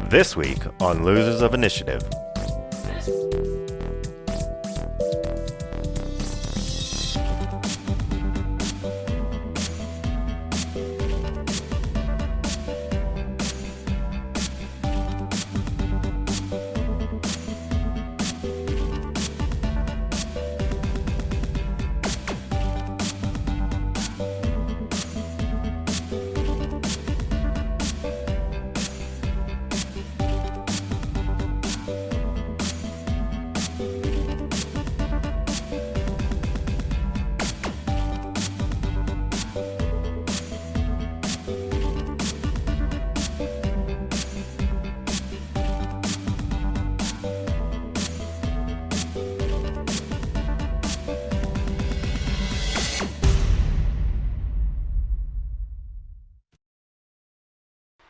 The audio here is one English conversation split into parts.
This week on Losers of Initiative.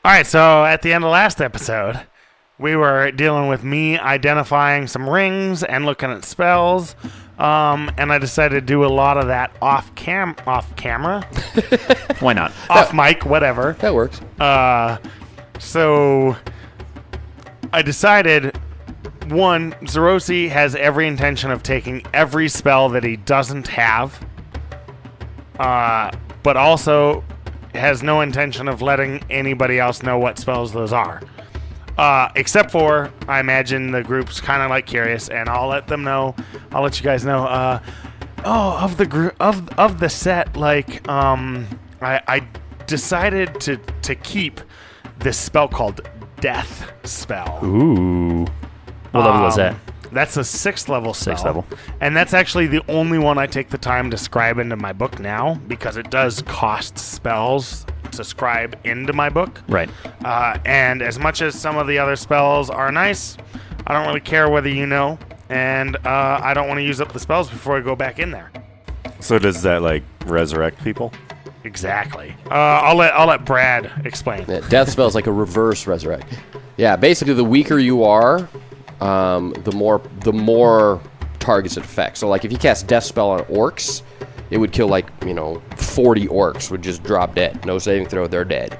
All right, so at the end of last episode, we were dealing with me identifying some rings and looking at spells, and I decided to do a lot of that off camera, Why not? off mic, whatever. That works. So I decided, one, Zerosi has every intention of taking every spell that he doesn't have, but also has no intention of letting anybody else know what spells those are. Except for, I imagine the group's kind of like curious, and I'll let them know. I'll let you guys know. Of the set, like, I decided to keep this spell called Death Spell. Ooh. What level was that? That's a 6th level spell. 6th level. And that's actually the only one I take the time to scribe into my book now, because it does cost spells to scribe into my book. Right. And as much as some of the other spells are nice, I don't really care whether you know, and I don't want to use up the spells before I go back in there. So does that, like, resurrect people? Exactly. I'll let Brad explain. Yeah, death spell is like a reverse resurrect. Yeah, basically the weaker you are, the more targets it affects. So like if you cast death spell on orcs, it would kill 40 orcs would just drop dead. No saving throw, they're dead.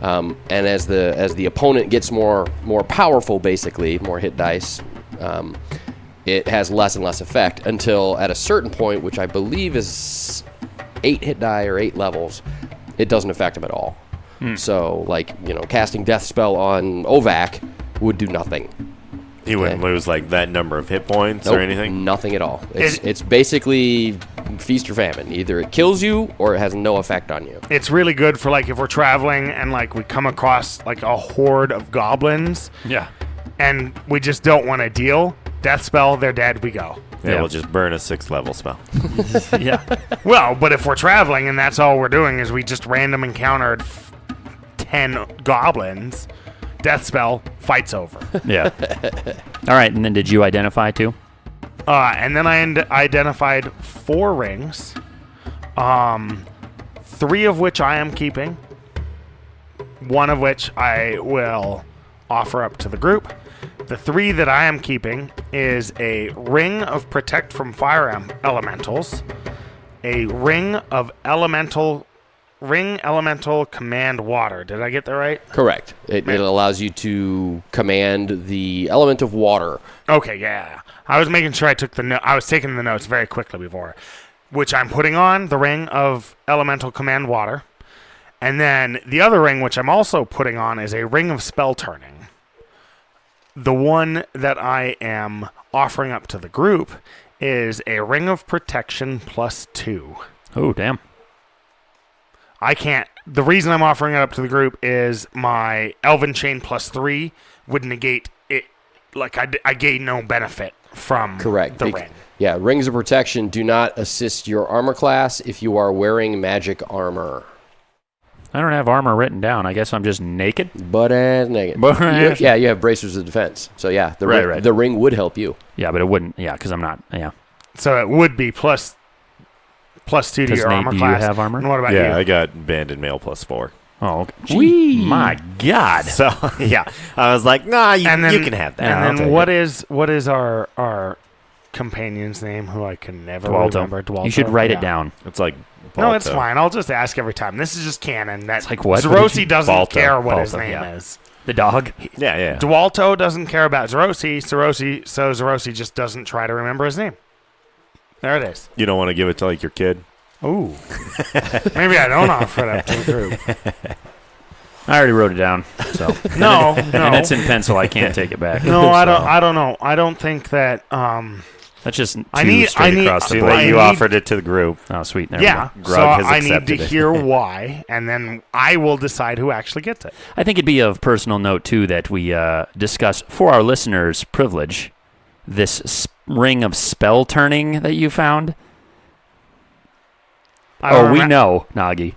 And as the opponent gets more powerful, basically more hit dice, it has less and less effect until at a certain point, which I believe is 8 hit die or 8 levels, it doesn't affect him at all. So casting death spell on Ovac would do nothing. He wouldn't lose, like, that number of hit points or anything? Nothing at all. It's basically feast or famine. Either it kills you or it has no effect on you. It's really good for, like, if we're traveling and, like, we come across, like, a horde of goblins. Yeah. And we just don't want to deal. Death spell, they're dead, we go. Yeah, we'll just burn a 6th level spell. Yeah. Well, but if we're traveling and that's all we're doing is we just random encountered 10 goblins, death spell, fight's over. Yeah. All right, and then did you identify too? And then I identified 4 rings, 3 of which I am keeping, 1 of which I will offer up to the group. The 3 that I am keeping is a ring of protect from fire elementals, a ring of elemental command water. Did I get that right? Correct. It allows you to command the element of water. Okay, yeah. I was making sure I took I was taking the notes very quickly before, which I'm putting on the ring of elemental command water. And then the other ring, which I'm also putting on, is a ring of spell turning. The one that I am offering up to the group is a ring of protection +2. Oh, damn. I can't. The reason I'm offering it up to the group is my Elven Chain +3 would negate it. Like, I gain no benefit from the ring. Yeah, rings of protection do not assist your armor class if you are wearing magic armor. I don't have armor written down. I guess I'm just naked. Butt ass naked. You have bracers of defense. So yeah, the ring would help you. Yeah, but it wouldn't. Yeah, because I'm not. Yeah. So it would be +2 to your armor Nate, class. Do you have armor? And what about you? Yeah, I got banded mail +4. Oh, okay. Gee, my God. So yeah, I was like, nah, you can have that. And then what is our companion's name who I can never Dwalto. remember. Dwalto. You should write Yeah. it down. It's like No, it's Balto. fine. I'll just ask every time. This is just canon. That like what? Zerosi doesn't Balto. care what his Balto, name yeah. is. The dog. Yeah, yeah. Dwalto doesn't care about Zerosi. So Zerosi just doesn't try to remember his name. There it is. You don't want to give it to like your kid. Ooh. Maybe I don't offer it up to the group. I already wrote it down. So No, and it's no. in pencil. I can't take it back. No, I So, don't. I don't know. I don't think that. That's just I two need- straight I need- across the See, board. I like you need- offered it to the group. Oh, sweet. There we Yeah. go. So Grug has I need to accepted it. hear why, and then I will decide who actually gets it. I think it'd be of personal note, too, that we discuss, for our listeners' privilege, this ring of spell turning that you found. I don't We remem- know, Nagi.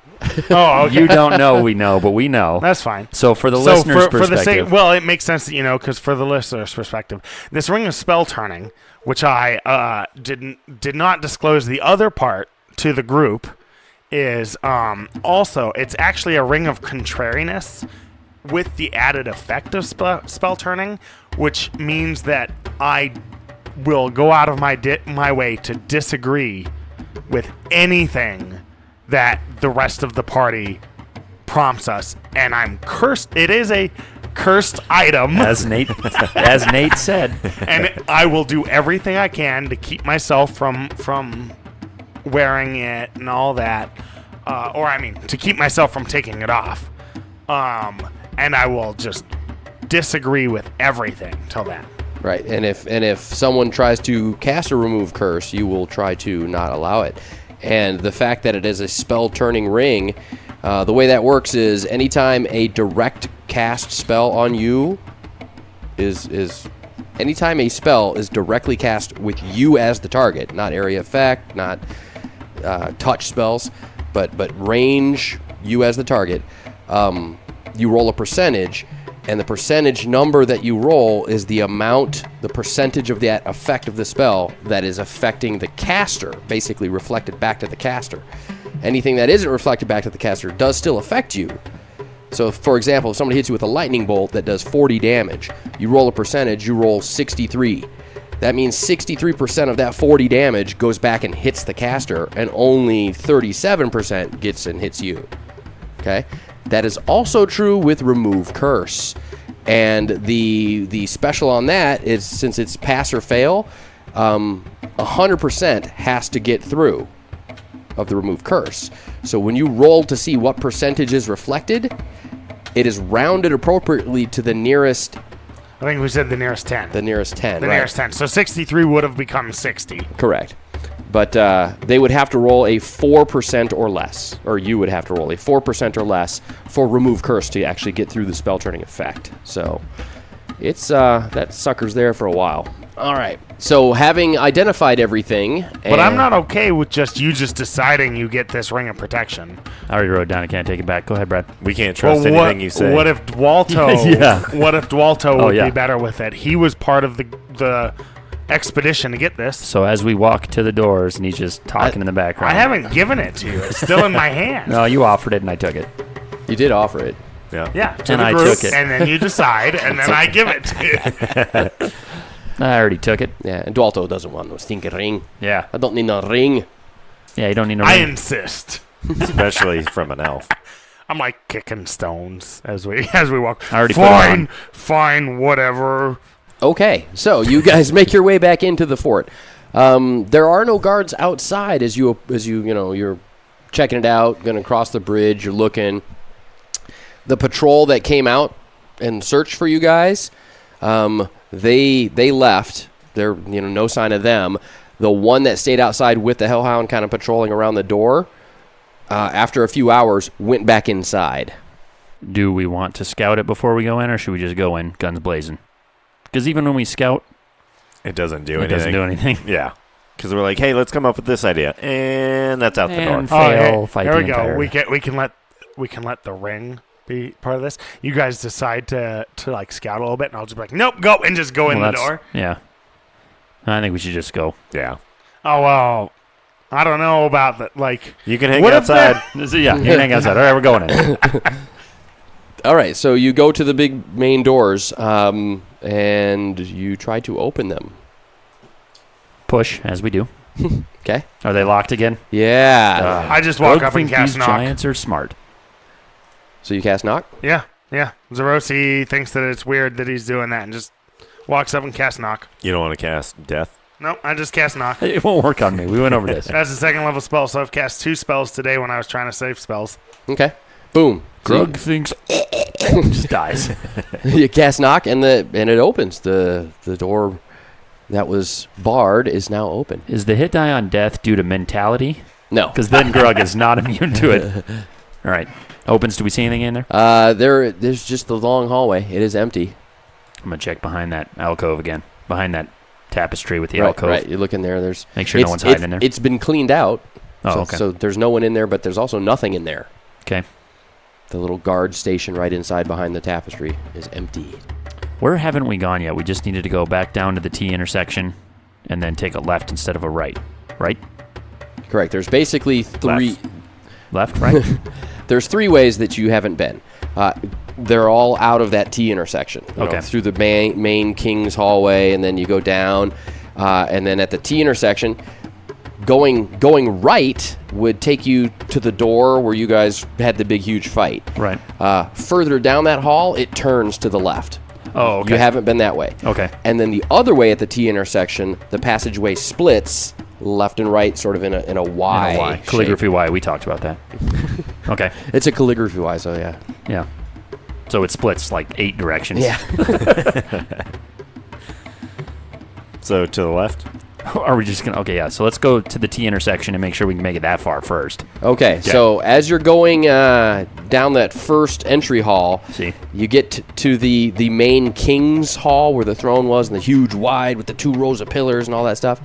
Oh, okay. You don't know, we know, but we know. That's fine. So for the listener's for the perspective, sake, well, it makes sense that you know because for the listener's perspective, this ring of spell turning, which I did not disclose the other part to the group, is also it's actually a ring of contrariness with the added effect of spell turning, which means that I will go out of my way to disagree with anything that the rest of the party prompts us, and I'm cursed. It is a cursed item, as Nate said, and I will do everything I can to keep myself from wearing it and all that, to keep myself from taking it off. And I will just disagree with everything till then. Right, and if someone tries to cast a remove curse, you will try to not allow it. And the fact that it is a spell turning ring, the way that works is anytime a direct cast spell on you is anytime a spell is directly cast with you as the target, not area effect, not touch spells, but range you as the target, you roll a percentage. And the percentage number that you roll is the amount, the percentage of that effect of the spell that is affecting the caster, basically reflected back to the caster. Anything that isn't reflected back to the caster does still affect you. So, for example, if somebody hits you with a lightning bolt that does 40 damage, you roll a percentage, you roll 63. That means 63% of that 40 damage goes back and hits the caster, and only 37% gets and hits you. Okay? That is also true with Remove Curse. And the special on that is, since it's pass or fail, 100% has to get through of the Remove Curse. So when you roll to see what percentage is reflected, it is rounded appropriately to the nearest I think we said the nearest 10. the nearest 10. The right. nearest 10. So 63 would have become 60. Correct. But they would have to roll a 4% or less, or you would have to roll a 4% or less for Remove Curse to actually get through the spell turning effect. So it's that sucker's there for a while. All right. So having identified everything, But I'm not okay with you just deciding you get this ring of protection. I already wrote it down. I can't take it back. Go ahead, Brad. We can't trust anything you say. What if Dwalto? Yeah. What if Dwalto would yeah. be better with it? He was part of the expedition to get this. So as we walk to the doors, and he's just talking in the background. I haven't given it to you. It's still in my hand. No, you offered it, and I took it. You did offer it. Yeah. Yeah, to And the I group, took it. and then you decide, and then I give it to you. I already took it. Yeah, and Dwalto doesn't want no stinking ring. Yeah. I don't need no ring. Yeah, you don't need no I ring. insist. Especially from an elf. I'm like kicking stones as we walk. I already put it on. Fine, whatever. Okay, so you guys make your way back into the fort. There are no guards outside as you're checking it out, going to cross the bridge. You're looking. The patrol that came out and searched for you guys, they left. There, no sign of them. The one that stayed outside with the Hellhound, kind of patrolling around the door, after a few hours, went back inside. Do we want to scout it before we go in, or should we just go in, guns blazing? Because even when we scout, It doesn't do it anything. doesn't do anything. Yeah. Because we're like, hey, let's come up with this idea. And that's out the door. And fail, fight here the we go. empire. We can let the ring be part of this. You guys decide to like scout a little bit, and I'll just be like, nope, go and just go in the that's- door. Yeah. I think we should just go. Yeah. Oh well, I don't know about that. Like, You can hang what if outside. Yeah, you can hang outside. All right, we're going in. All right, so you go to the big main doors, and you try to open them. push, as we do. Okay. Are they locked again? Yeah. I just walk Grog up and think cast these knock. giants are smart. So you cast knock? Yeah. Zerosi thinks that it's weird that he's doing that and just walks up and casts knock. You don't want to cast death? Nope, I just cast knock. It won't work on me. We went over this. That's a second level spell, so I've cast 2 spells today when I was trying to save spells. Okay. Boom. Grog thinks just dies. You cast knock and it opens. The door that was barred is now open. Is the hit die on death due to mentality? No. Because then Grog is not immune to it. All right. Opens. Do we see anything in there? There's just the long hallway. It is empty. I'm going to check behind that alcove again. Behind that tapestry with the Right, alcove. right. You look in there. There's Make sure no one's hiding in there. It's been cleaned out. Oh, so, okay. So there's no one in there, but there's also nothing in there. Okay. The little guard station right inside behind the tapestry is empty. Where haven't we gone yet? We just needed to go back down to the T intersection and then take a left instead of a right. Right? Correct. There's basically three. Left, right? There's 3 ways that you haven't been. They're all out of that T intersection. You know, Okay. through the main King's hallway, and then you go down, and then at the T intersection, going right would take you to the door where you guys had the big huge fight. Right. Further down that hall, it turns to the left. Oh, okay. You haven't been that way. Okay. And then the other way at the T intersection, the passageway splits left and right, sort of in a Y. Y. shape. Calligraphy Y. We talked about that. Okay. It's a calligraphy Y, so yeah. Yeah. So it splits like 8 directions. Yeah. So to the left? Are we just going to... Okay, yeah. So let's go to the T intersection and make sure we can make it that far first. Okay, so as you're going down that first entry hall, See? you get to the main King's Hall where the throne was, and the huge wide with the 2 rows of pillars and all that stuff.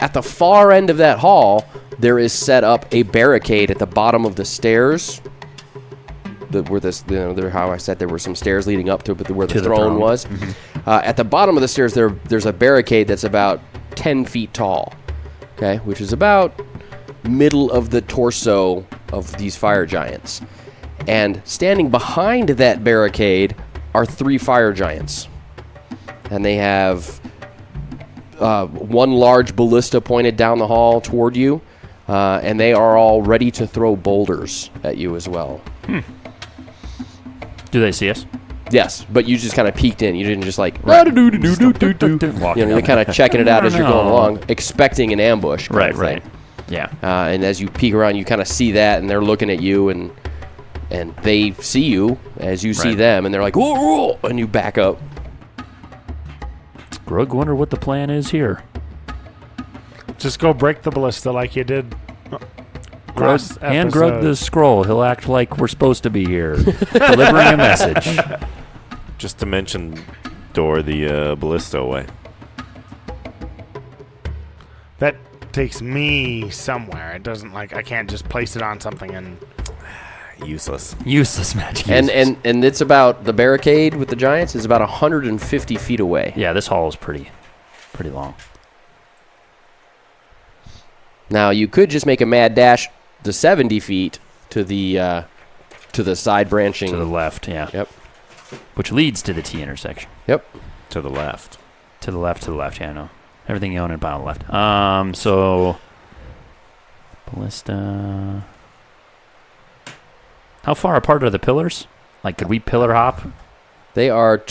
At the far end of that hall, there is set up a barricade at the bottom of the stairs. How I said there were some stairs leading up to where the throne was. Mm-hmm. At the bottom of the stairs, there's a barricade that's about 10 feet tall, okay, which is about middle of the torso of these fire giants. And standing behind that barricade are 3 fire giants. And they have 1 large ballista pointed down the hall toward you, and they are all ready to throw boulders at you as well. Do they see us? Yes, but you just kind of peeked in. You didn't just like, Walking you're down kind of checking it out as you're No. going along, expecting an ambush. kind of Right. thing. Yeah. And as you peek around, you kind of see that, and they're looking at you, and they see you as you see Right. them, and they're like, whoa, whoa, and you back up. Grug, wonder what the plan is here. Just go break the ballista like you did. Grug, last hand Grug episode. the scroll. He'll act like we're supposed to be here, delivering a message. Just to mention door the ballista away. That takes me somewhere. It doesn't I can't just place it on something and. Useless. Useless magic. And it's about, the barricade with the giants is about 150 feet away. Yeah, this hall is pretty long. Now, you could just make a mad dash to 70 feet to the side branching. To the left, yeah. Yep. Which leads to the T intersection. Yep. To the left. To the left, yeah, I know. Everything you own in bottom left. So ballista. How far apart are the pillars? Like, could we pillar hop? They are,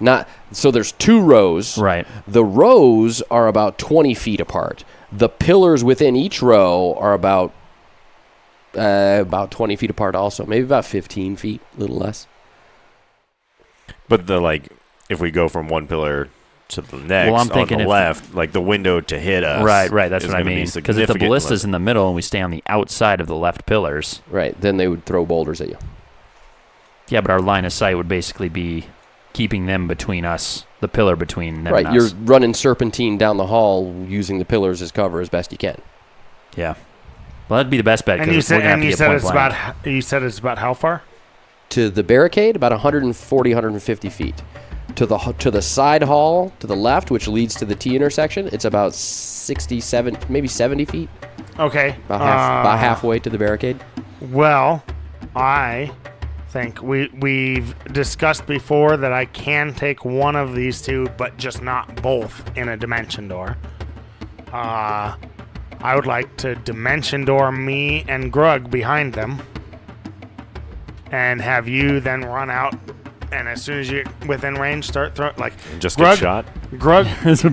not, so there's 2 rows. Right. The rows are about 20 feet apart. The pillars within each row are about 20 feet apart also. Maybe about 15 feet, a little less. But if we go from one pillar to the next, Well, I'm thinking on the if- left, like the window to hit us. Right, that's is what I gonna be mean. Because if the significant ballista's less- in the middle and we stay on the outside of the left pillars, Right, then they would throw boulders at you. yeah, but our line of sight would basically be keeping them between us, the pillar between them Right, and you're us. running serpentine down the hall using the pillars as cover as best you can. Yeah. Well, that'd be the best bet And you because we're said going to have to get point blank. you said it's about how far? To the barricade, about 140, 150 feet. To the side hall, to the left, which leads to the T intersection, it's about 67, maybe 70 feet. Okay. About halfway to the barricade. Well, I think. We've discussed before that I can take one of these two, but just not both in a dimension door. I would like to dimension door me and Grug behind them, and have you then run out, and as soon as you're within range, start throwing Just Grug, get shot. Grug,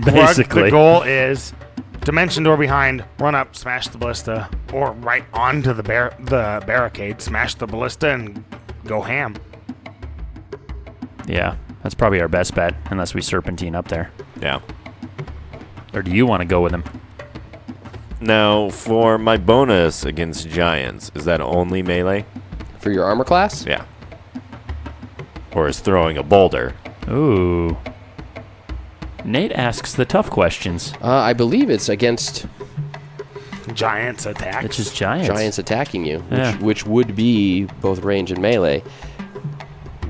Basically. the goal is dimension door behind, run up, smash the ballista, or right onto the barricade, smash the ballista, and go ham. Yeah, that's probably our best bet, unless we serpentine up there. Yeah. Or do you want to go with him? Now, for my bonus against giants, is that only melee? For your armor class? Yeah. Or is throwing a boulder? Ooh. Nate asks the tough questions. I believe it's against Giants attack. It's just giants. giants attacking you, Yeah. which would be both range and melee.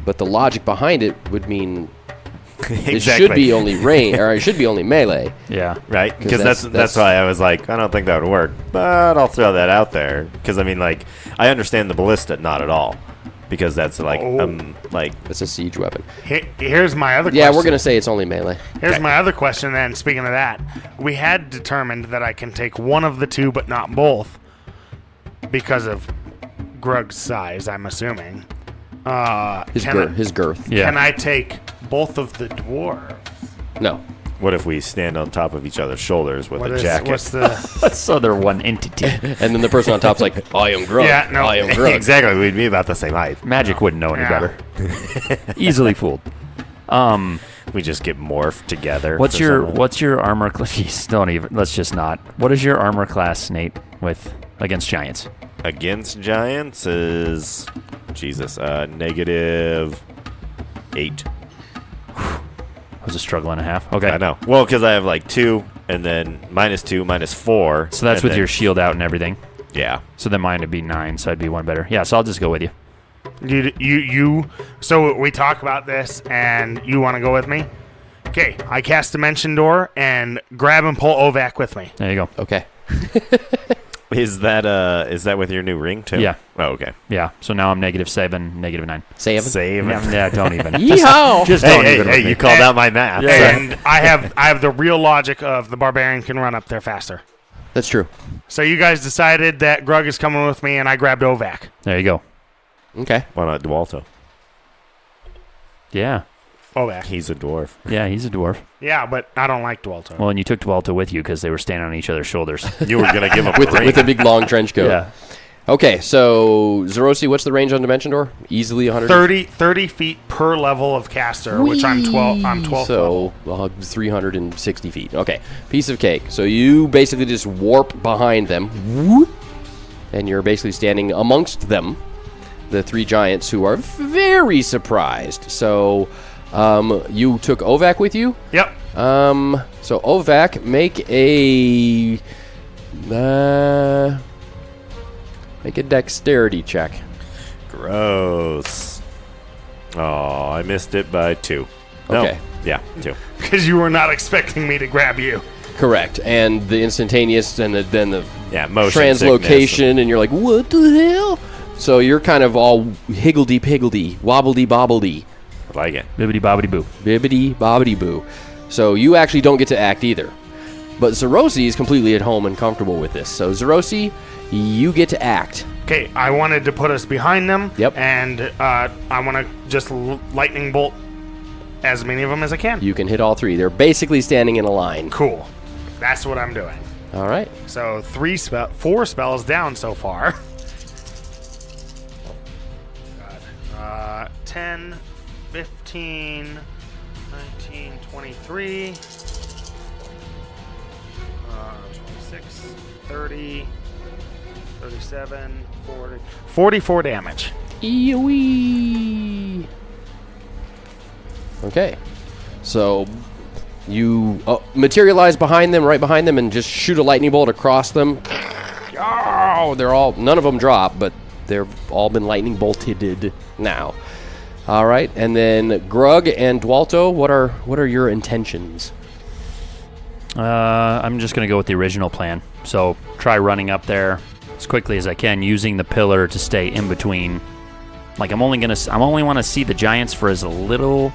But the logic behind it would mean it should be only range, or it should be only melee. Yeah. Right? 'Cause Because that's why I was like, I don't think that would work. But I'll throw that out there. Because, I mean, like, I understand the ballista not at all. Because that's like, It's a siege weapon. Here's my other question. Yeah, we're gonna say it's only melee. Here's my other question then, speaking of that. We had determined that I can take one of the two but not both because of Grug's size, I'm assuming. His girth. Yeah. Can I take both of the dwarves? No. what if we stand on top of each other's shoulders with What a is- jacket? What's the... So they're one entity. And then the person on top's like, I am Grug. Yeah, no. I am Grug. Exactly. We'd be about the same height. Magic wouldn't know any Yeah. better. Easily fooled. We just get morphed together. What's for your some reason. What's your armor class? Jeez, don't even. Let's just not. What is your armor class, Nate, with against giants? Against giants is Jesus, -8. Was a struggle and a half. Okay. I know. Well, because I have like 2, and then -2, -4. So that's and with then- your shield out and everything. Yeah. So then mine would be 9, so I'd be 1 better. Yeah, so I'll just go with you. So we talk about this, and you want to go with me? Okay, I cast Dimension Door and grab and pull Ovac with me. There you go. Okay. Is that with your new ring too? Yeah. Oh, okay. Yeah. So now I'm -7, -9. Save. Save. Yeah, don't even. Yeehaw! Just Hey, don't hey, even. hey! with me. You called out my math. Yeah. And I have the real logic of the barbarian can run up there faster. That's true. So you guys decided that Grug is coming with me, and I grabbed Ovac. There you go. Okay. Why not Dualto? Yeah. Ovac. He's a dwarf. Yeah, he's a dwarf. Yeah, but I don't like Dualto. Well, and you took Dualto with you because they were standing on each other's shoulders. You were gonna give him With a ring. with a big long trench coat. Yeah. Okay, so Zerosi, what's the range on Dimension Door? Easily 100. 30 feet per level of caster, which I'm 12 level. So 360 feet. Okay, piece of cake. So you basically just warp behind them, whoop, and you're basically standing amongst them, the 3 giants who are very surprised. So you took Ovac with you. Yep. So Ovac, make a dexterity check. Gross. Oh, I missed it by 2. No. Okay. Yeah, 2. Because you were not expecting me to grab you. Correct. And the instantaneous and then the Yeah, motion sickness. translocation, and you're like, what the hell? So you're kind of all higgledy-piggledy, wobbledy-bobbledy, I like it. Bibbidi bobbidi boo. bibbidi-bobbidi-boo. So you actually don't get to act either. But Zerosi is completely at home and comfortable with this. So Zerosi, you get to act. Okay, I wanted to put us behind them. Yep. And I want to just lightning bolt as many of them as I can. You can hit all 3. They're basically standing in a line. Cool. That's what I'm doing. All right. So 4 spells down so far. 10, 15, 19, 23, 26, 30, 37, 40, 44 damage. Eowee. Okay. So you materialize behind them, right behind them, and just shoot a lightning bolt across them. Oh, none of them drop, but they've all been lightning bolted now. All right, and then Grug and Dualto, what are your intentions? I'm just going to go with the original plan. So try running up there as quickly as I can, using the pillar to stay in between Like I only want to see the giants for as little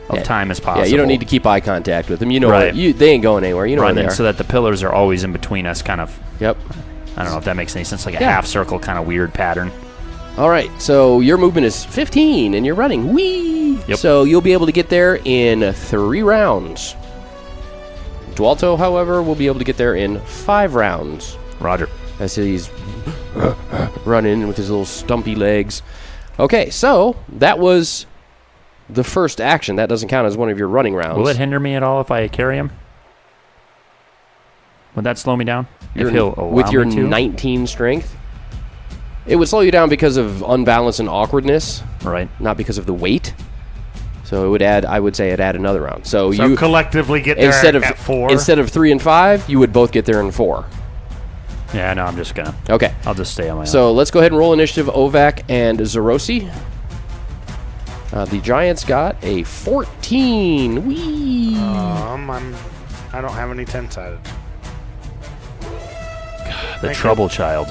of time as possible. Yeah, you don't need to keep eye contact with them. You know, Right. they ain't going anywhere. You know where they running are. so that the pillars are always in between us. Kind of. Yep. I don't know if that makes any sense. Like a Yeah. half circle kind of weird pattern. All right, so your movement is 15, and you're running. Whee! Yep. So you'll be able to get there in 3 rounds. Dualto, however, will be able to get there in 5 rounds. Roger. As he's running with his little stumpy legs. Okay, so that was the first action. That doesn't count as one of your running rounds. Will it hinder me at all if I carry him? Would that slow me down? Your- if he'll allow with your me to? 19 strength? It would slow you down because of unbalance and awkwardness, Right. not because of the weight. So it would add, I would say, it'd add another round. So So you collectively get there at 4. instead of 3 and 5, you would both get there in 4. Yeah, no, I'm just gonna. Okay. I'll just stay on my own. So let's go ahead and roll initiative. Ovac and Zerosi. The Giants got a 14. Whee! I don't have any 10-sided. the thank trouble child.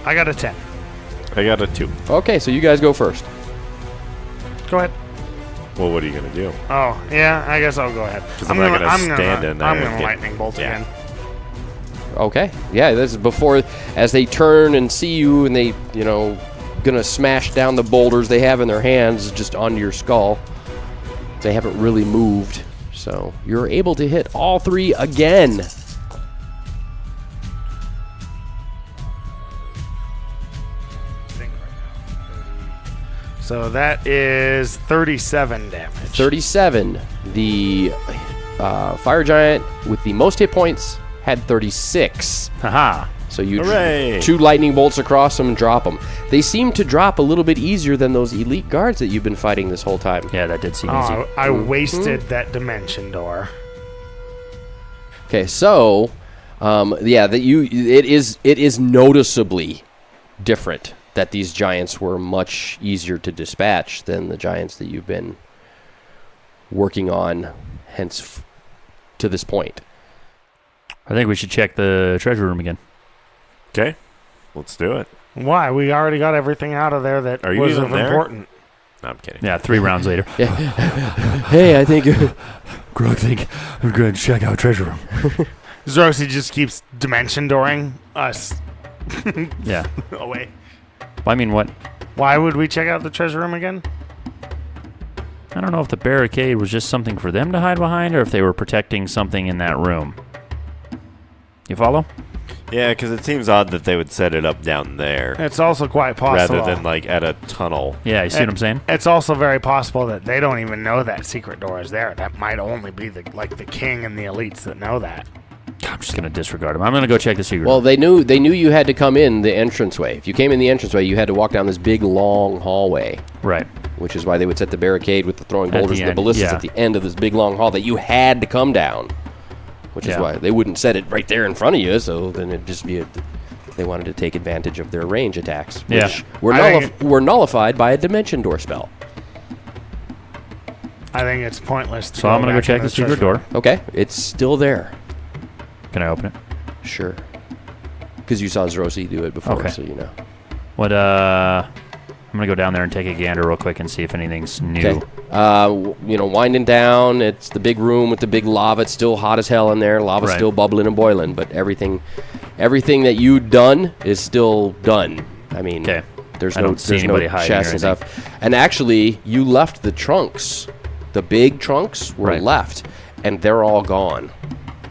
I got a 10. I got a 2. Okay, so you guys go first. Go ahead. Well, what are you going to do? Oh, yeah, I guess I'll go ahead. 'Cause I'm not gonna stand in there I'm and going to get- lightning bolt yeah. again. Okay. Yeah, this is before, as they turn and see you and they, gonna smash down the boulders they have in their hands just onto your skull. They haven't really moved. So you're able to hit all 3 again. So that is 37 damage. 37. The fire giant with the most hit points had 36. Haha. So you Hooray. 2 lightning bolts across them and drop them. They seem to drop a little bit easier than those elite guards that you've been fighting this whole time. Yeah, that did seem easy. Oh, I wasted that dimension door. Okay, so it is noticeably different that these giants were much easier to dispatch than the giants that you've been working on to this point. I think we should check the treasure room again. Okay, let's do it. Why? We already got everything out of there that Are you was even of there? important. No, I'm kidding. Yeah, 3 rounds later. Hey, I think Grog, think we're going to check out treasure room. Zerosi just keeps dimension dooring us Yeah. away. I mean, what? Why would we check out the treasure room again? I don't know if the barricade was just something for them to hide behind or if they were protecting something in that room. You follow? Yeah, because it seems odd that they would set it up down there It's also quite possible. rather than like at a tunnel. Yeah, you see what I'm saying? It's also very possible that they don't even know that secret door is there. That might only be the king and the elites that know that. I'm just going to disregard them. I'm going to go check the secret well, room. they knew you had to come in the entranceway. If you came in the entranceway, you had to walk down this big long hallway, Right. which is why they would set the barricade with the throwing boulders the and the end, ballistas yeah. at the end of this big long hall that you had to come down. Which is Yeah. why they wouldn't set it right there in front of you, so then it'd just be they wanted to take advantage of their range attacks, Yeah. which were, I think were nullified by a dimension door spell. I think it's pointless to So I'm going to go back check into the secret treasure door. Okay, it's still there. Can I open it? Sure. Because you saw Zerosi do it before, Okay. so you know. What, I'm going to go down there and take a gander real quick and see if anything's new. Okay. Winding down. It's the big room with the big lava. It's still hot as hell in there. Lava's Right. still bubbling and boiling, but everything that you've done is still done. I mean, Okay. there's I no don't see there's no anybody hiding chests or and anything. stuff. And actually, you left the trunks. The big trunks were Right. left, and they're all gone.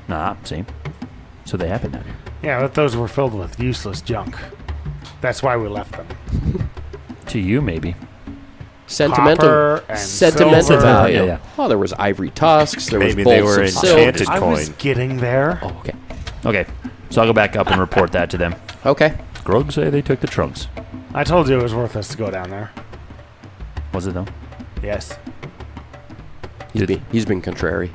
Nah, see? So they happen down here. Yeah, but those were filled with useless junk. That's why we left them. To you, maybe. Copper and Sentimental silver. value. Yeah. Oh, there was ivory tusks. There Maybe was they bolts were of enchanted. silk. I was coin. getting there. Oh, okay. Okay. So I'll go back up and report that to them. Okay. Grog say they took the trunks. I told you it was worth us to go down there. Was it, though? Yes. He's been contrary.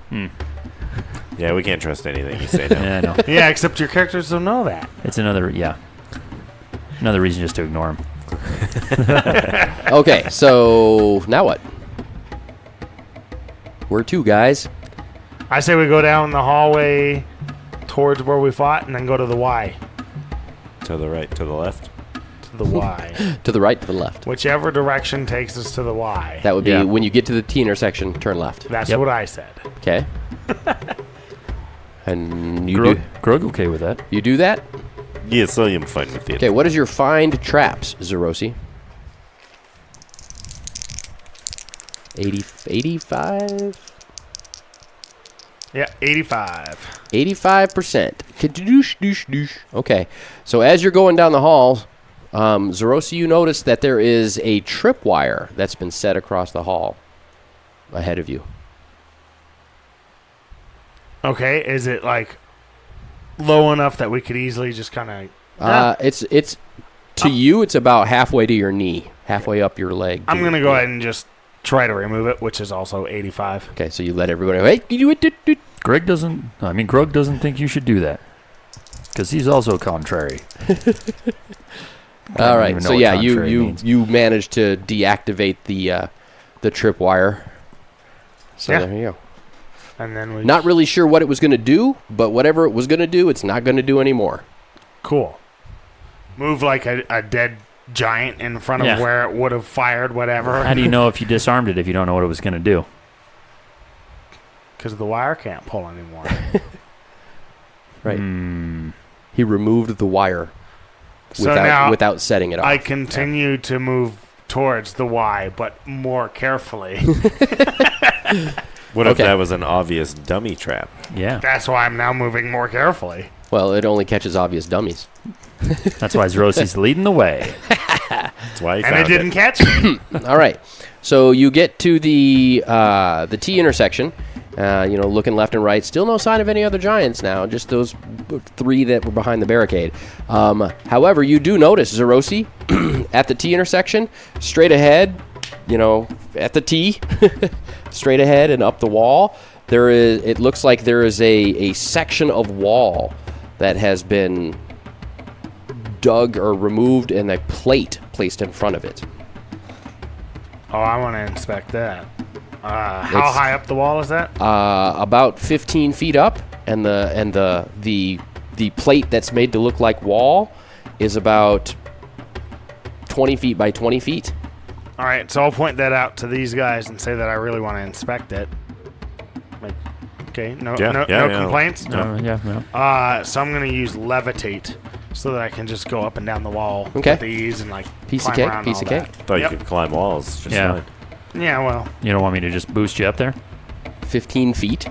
Yeah, we can't trust anything you say now. Yeah, I know. Yeah, except your characters don't know that. It's another reason just to ignore him. Okay, so now what? Where to, guys? I say we go down the hallway towards where we fought and then go to the Y. To the right, to the left. To to the Y. To the right, to the left. Whichever direction takes us to the Y. That would be Yeah. when you get to the T intersection, turn left. That's Yep. what I said. Okay. And you Grog okay with that? you do that? Yes, I am fine with it. Okay, what is your find traps, Zerosi? 85? Yeah, 85. 85%. Kadoosh, doosh, doosh. Okay, so as you're going down the hall, Zerosi, you notice that there is a tripwire that's been set across the hall ahead of you. Okay, is it like low enough that we could easily just kind of... It's to you, it's about halfway to your knee, halfway up your leg. I'm going to go ahead and just try to remove it, which is also 85. Okay, so you let everybody. Hey, you do it. Grog doesn't think you should do that. Because he's also contrary. All right, even so know what yeah, contrary you means. managed to deactivate the tripwire. So Yeah. there you go. And then we... Not really sure what it was going to do, but whatever it was going to do, it's not going to do anymore. Cool. Move like a dead giant in front of Yeah. where it would have fired whatever. How do you know if you disarmed it if you don't know what it was going to do? Because the wire can't pull anymore. Right. Hmm. He removed the wire So now without setting it off. I continue to move towards the Y, but more carefully. What if Okay. that was an obvious dummy trap? Yeah. That's why I'm now moving more carefully. Well, it only catches obvious dummies. That's why Zerosi's leading the way. That's why he And it found didn't catch me. All right. So you get to the T intersection, looking left and right. Still no sign of any other giants now, just those three that were behind the barricade. However, you do notice Zerosi at the T intersection, straight ahead, at the T, straight ahead and up the wall. It looks like there is a section of wall that has been dug or removed and a plate placed in front of it. Oh, I want to inspect that. How It's- high up the wall is that? About 15 feet up, and the plate that's made to look like wall is about 20 feet by 20 feet. All right, so I'll point that out to these guys and say that I really want to inspect it. Okay, no complaints? Yeah. So I'm going to use levitate so that I can just go up and down the wall Okay. with ease and Piece of climb cake, around piece all of cake. that. Thought Yep. you could climb walls. Just Yeah. fine. Yeah, well, You don't want me to just boost you up there? 15 feet.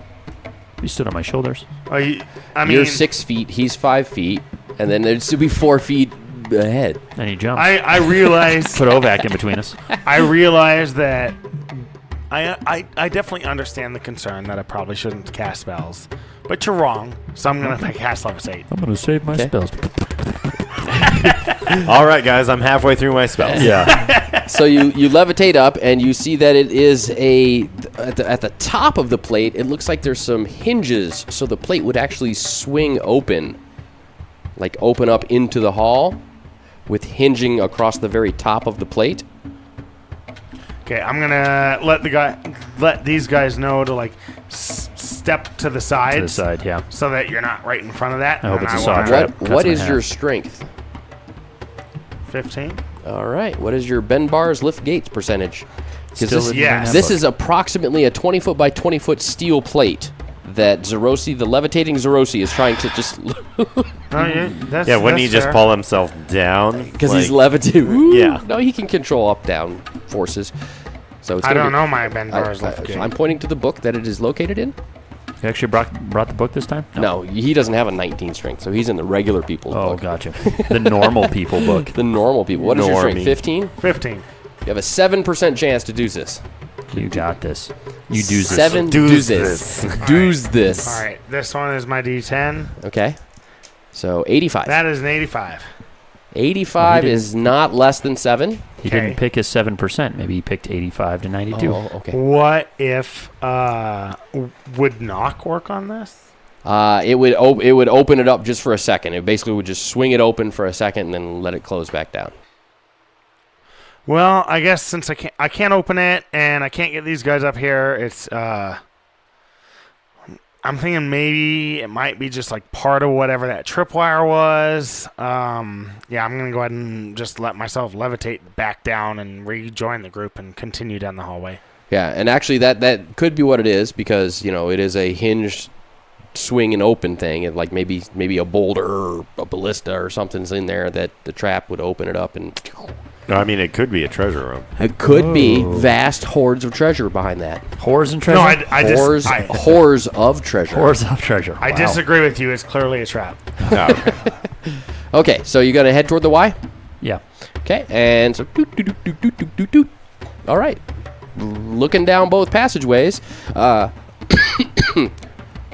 You stood on my shoulders. I mean, You're 6 feet. He's 5 feet, and then there'd still be 4 feet ahead. Then he jumps. I realize Put Ovac in between us. I realize that I definitely understand the concern that I probably shouldn't cast spells, but you're wrong. So I'm gonna cast levitate. I'm going to save my Okay. spells. All right, guys, I'm halfway through my spells. Yeah. So you levitate up, and you see that it is at the top of the plate. It looks like there's some hinges, so the plate would actually swing open, like open up into the hall, with hinging across the very top of the plate. Okay, I'm gonna let these guys know to step to the sides To the side, yeah. so that you're not right in front of that. I hope and it's a wanna- saw trap. What Cuts in is your half. strength? 15. All right. What is your bend bars lift gates percentage? 'Cause Still this, in the yes. this handbook. is approximately a 20 foot by 20 foot steel plate that Zerosi, the levitating Zerosi, is trying to just Oh, yeah, that's, Yeah, wouldn't he that's just fair. pull himself down? because he's levitating. Yeah. No, he can control up down forces. So it's I gonna don't be- know my bend bars left I'm pointing to the book that it is located in. You actually brought the book this time? No, he doesn't have a 19 strength, so he's in the regular people's Oh, book. gotcha. The normal people book. The normal people. What is your strength? Normie. 15? 15. You have a 7% chance to do this. You got this. You do this. 7 Do's do's this. Do's this. All right, this one is my D10. Okay. So 85. That is an 85. 85 didn't- is not less than 7. He Okay. didn't pick his 7%. Maybe he picked 85 to 92. Oh, okay. What if would knock work on this? It would open it up just for a second. It basically would just swing it open for a second and then let it close back down. Well, I guess since I can't open it and I can't get these guys up here, it's I'm thinking maybe it might be just like part of whatever that tripwire was. Yeah, I'm gonna go ahead and just let myself levitate back down and rejoin the group and continue down the hallway. Yeah, and actually that could be what it is, because it is a hinged swing and open thing, and like maybe a boulder or a ballista or something's in there that the trap would open it up, and No, I mean, it could be a treasure room. it could be vast hordes of treasure behind that. Whores and treasure? No, I Hordes of treasure. Whores of treasure. I Wow. disagree with you. It's clearly a trap. Oh, okay. Okay, so you're gonna head toward the Y. Yeah. Okay, and so doot, doot, doot, doot, doot, doot, doot. All right, looking down both passageways,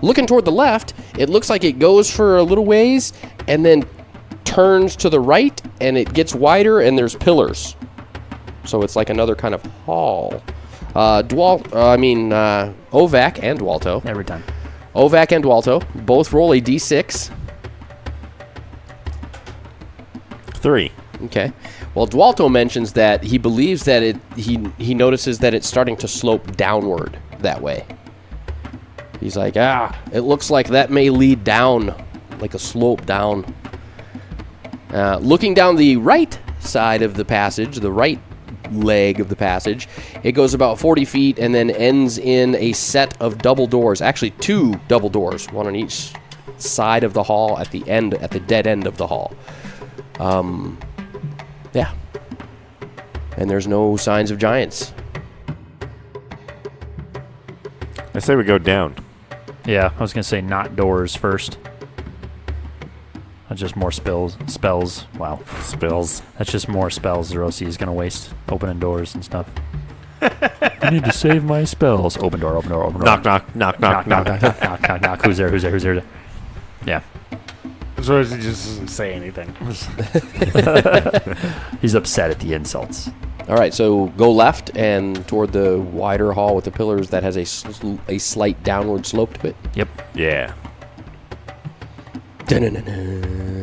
looking toward the left, it looks like it goes for a little ways and then turns to the right, and it gets wider, and there's pillars. So it's like another kind of hall. Ovac and Dualto. Every time. Ovac and Dualto both roll a d6. 3. Okay. Well, Dualto mentions that he believes that he notices that it's starting to slope downward that way. He's like, it looks like that may lead down, like a slope down. Looking down the right side of the passage, the right leg of the passage, it goes about 40 feet and then ends in a set of double doors. Actually, 2 double doors, one on each side of the hall at the dead end of the hall. Yeah. And there's no signs of giants. I say we go down. Yeah, I was going to say not doors first. That's just more spells. Wow. Spills. That's just more spells Zerosi is going to waste opening doors and stuff. I need to save my spells. Open door, open door, open door. Knock, knock, knock, knock, knock. knock. Who's there? Yeah. So he just doesn't say anything. He's upset at the insults. All right, so go left and toward the wider hall with the pillars that has a slight downward slope to it. Yep. Yeah.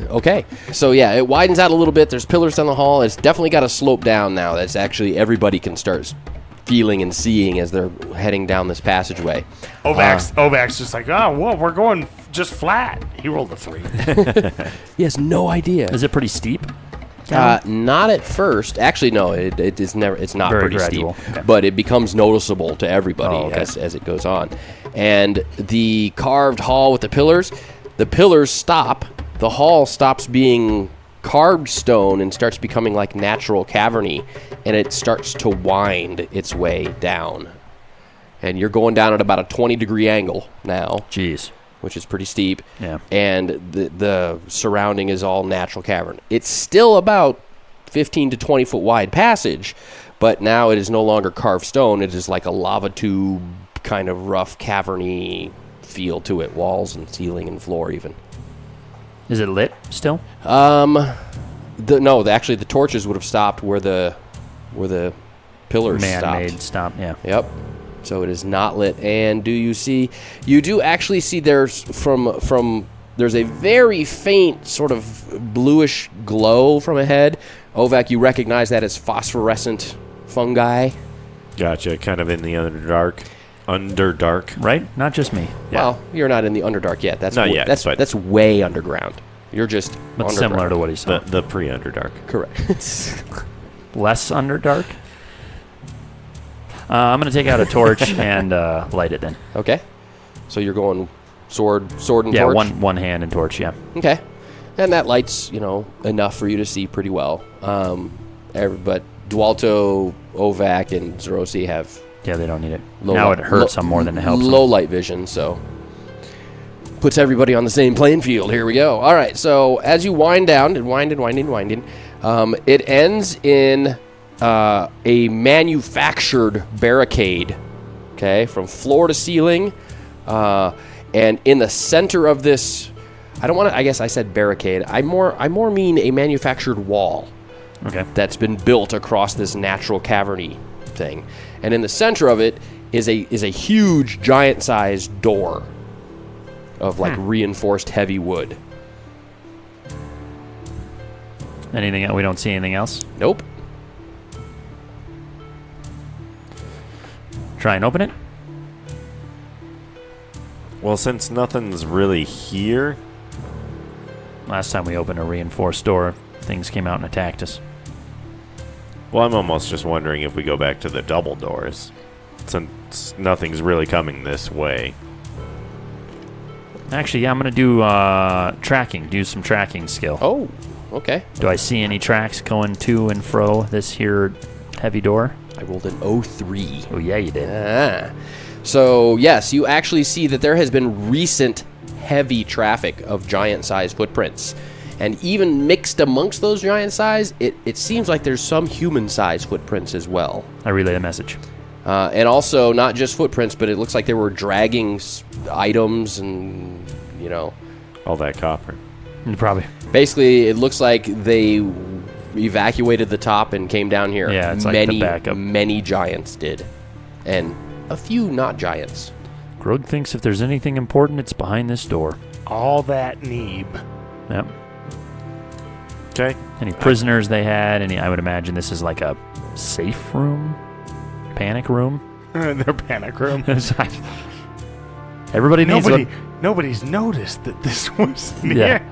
Okay, so yeah, it widens out a little bit. There's pillars down the hall. It's definitely got a slope down now. That's actually everybody can start feeling and seeing as they're heading down this passageway. Ovac's just like, we're going just flat. He rolled a 3. He has no idea. Is it pretty steep? Not at first. Actually, no. It is never. It's not Very pretty gradual. steep, Okay. but it becomes noticeable to everybody Oh, okay. as it goes on. And the carved hall with the pillars stop. The hall stops being carved stone and starts becoming like natural caverny, and it starts to wind its way down. And you're going down at about a 20-degree angle now, Jeez. which is pretty steep. Yeah. And the surrounding is all natural cavern. It's still about 15 to 20 foot wide passage, but now it is no longer carved stone. It is like a lava tube, kind of rough caverny feel to it, walls and ceiling and floor even. Is it lit still? Actually the torches would have stopped where the pillars Man-made stopped. stop, yeah. Yep. So it is not lit. And you do actually see there's there's a very faint sort of bluish glow from ahead. Ovac, you recognize that as phosphorescent fungi. Gotcha. Kind of in the Underdark. Right? Not just me. Yeah. Well, you're not in the Underdark yet. That's Not yet, but- that's way underground. You're just But underground. similar to what he saw. The pre-Underdark. Correct. Less Underdark? I'm going to take out a torch and light it then. Okay. So you're going sword and Yeah, torch? one hand and torch, yeah. Okay. And that lights, enough for you to see pretty well. But Dualto, Ovac, and Zerosi have Yeah, they don't need it. low Now light- it hurts them more than it helps low them. light vision, so puts everybody on the same playing field. Here we go. All right, so as you wind down and wind, it ends in a manufactured barricade, okay, from floor to ceiling, and in the center of this, I guess I said barricade. I more mean a manufactured wall Okay. that's been built across this natural caverny thing, and in the center of it is a huge giant-sized door of like reinforced heavy wood. Anything? We don't see anything else? Nope. Try and open it? Well, since nothing's really here, Last time we opened a reinforced door, things came out and attacked us. well, I'm almost just wondering if we go back to the double doors, since nothing's really coming this way. Actually, yeah, I'm going to do tracking, do some tracking skill. Oh, okay. Do I see any tracks going to and fro this here heavy door? I rolled an 03. Oh, yeah, you did. Ah. So, yes, you actually see that there has been recent heavy traffic of giant-sized footprints. And even mixed amongst those giant size, it seems like there's some human-sized footprints as well. I relay the message. And also, not just footprints, but it looks like they were dragging items and, you know. All that copper. Probably. Basically, it looks like they evacuated the top and came down here. Yeah, it's like the many, backup. Many giants did. And a few not giants. Grog thinks if there's anything important, it's behind this door. All that Neeb. Yep. Okay. Any prisoners they had, I would imagine this is like a safe room? Panic room? Their panic room. Everybody needs Nobody's noticed that this was near. Yeah.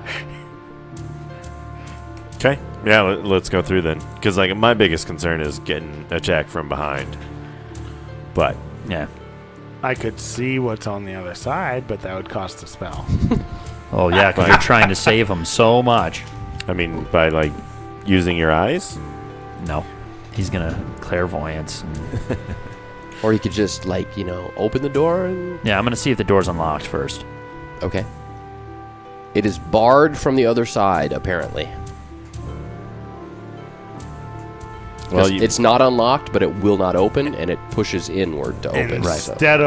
Okay. Yeah, let's go through then. Because like my biggest concern is getting attacked from behind. But Yeah. I could see what's on the other side, but that would cost a spell. Oh, yeah, because you're trying to save them so much. I mean, by like using your eyes. No. He's going to clairvoyance. Or you could just, like, you know, open the door and... Yeah, I'm going to see if the door's unlocked first. Okay. It is barred from the other side, apparently. Well, It's not unlocked, but it will not open, and it pushes inward to open. Instead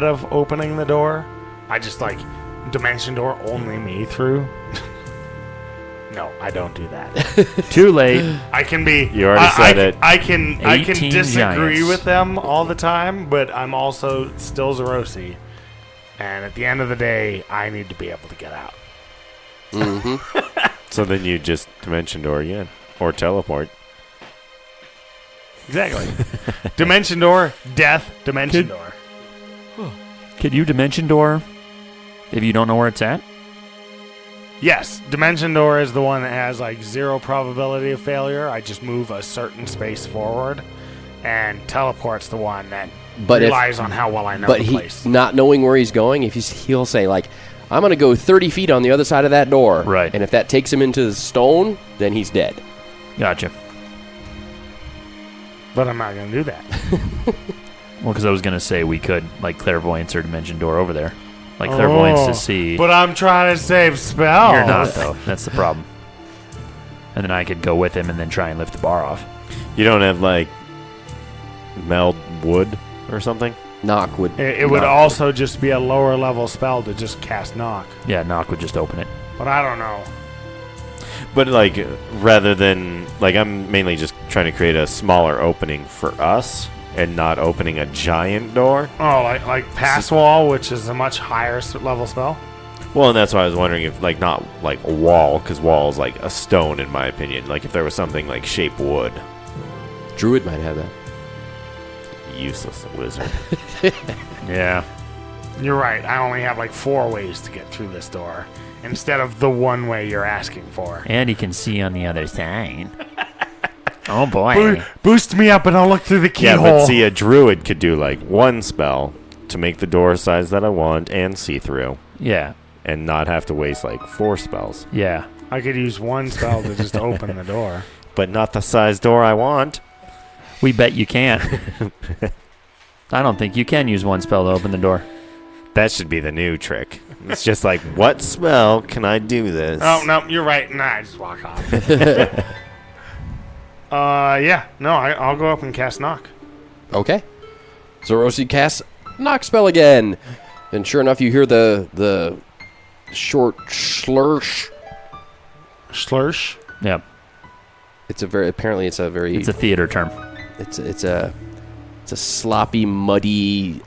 of opening the door, I just like dimension door only me through. No, I don't do that. Too late. I can be. You already said it. I can 18 disagree giants. with them all the time, but I'm also still Zerosi. And at the end of the day, I need to be able to get out. So then you just dimension door again. Or teleport. Exactly. Dimension door, death, dimension door. Could you dimension door if you don't know where it's at? Yes, dimension door is the one that has like 0 probability of failure. I just move a certain space forward, and teleport's the one that relies on how well I know But the place. not knowing where he's going, he'll say, like, I'm going to go 30 feet on the other side of that door. Right. And if that takes him into the stone, then he's dead. Gotcha. But I'm not going to do that. Well, because I was going to say we could, like, clairvoyance or dimension door over there. Like, clairvoyance to see. But I'm trying to save spells. You're not, though. That's the problem. And then I could go with him and then try and lift the bar off. You don't have like meld wood or something? Knock would... It would also just be a lower level spell to just cast knock. Yeah, knock would just open it. But I don't know. But like rather than like I'm mainly just trying to create a smaller opening for us and not opening a giant door. Oh, like pass wall, which is a much higher level spell. Well, and that's why I was wondering if like not like a wall, because wall is like a stone in my opinion. Like if there was something like shape wood. Druid might have that. Useless wizard. Yeah. You're right. I only have like 4 ways to get through this door instead of the one way you're asking for. And he can see on the other side. Oh, boy. Boost me up and I'll look through the Yeah, keyhole. but see, a druid could do like one spell to make the door size that I want and see through, Yeah. and not have to waste like 4 spells. Yeah. I could use one spell to just open the door. But not the size door I want. We bet you can't. I don't think you can use one spell to open the door. That should be the new trick. It's just like, what spell can I do this? Oh, no, you're right. Nah, I just walk off. Yeah. No, I'll go up and cast knock. Okay. Zerosi casts knock spell again. And sure enough, you hear the short slursh. Slursh. Yep. It's a theater term. It's a sloppy, muddy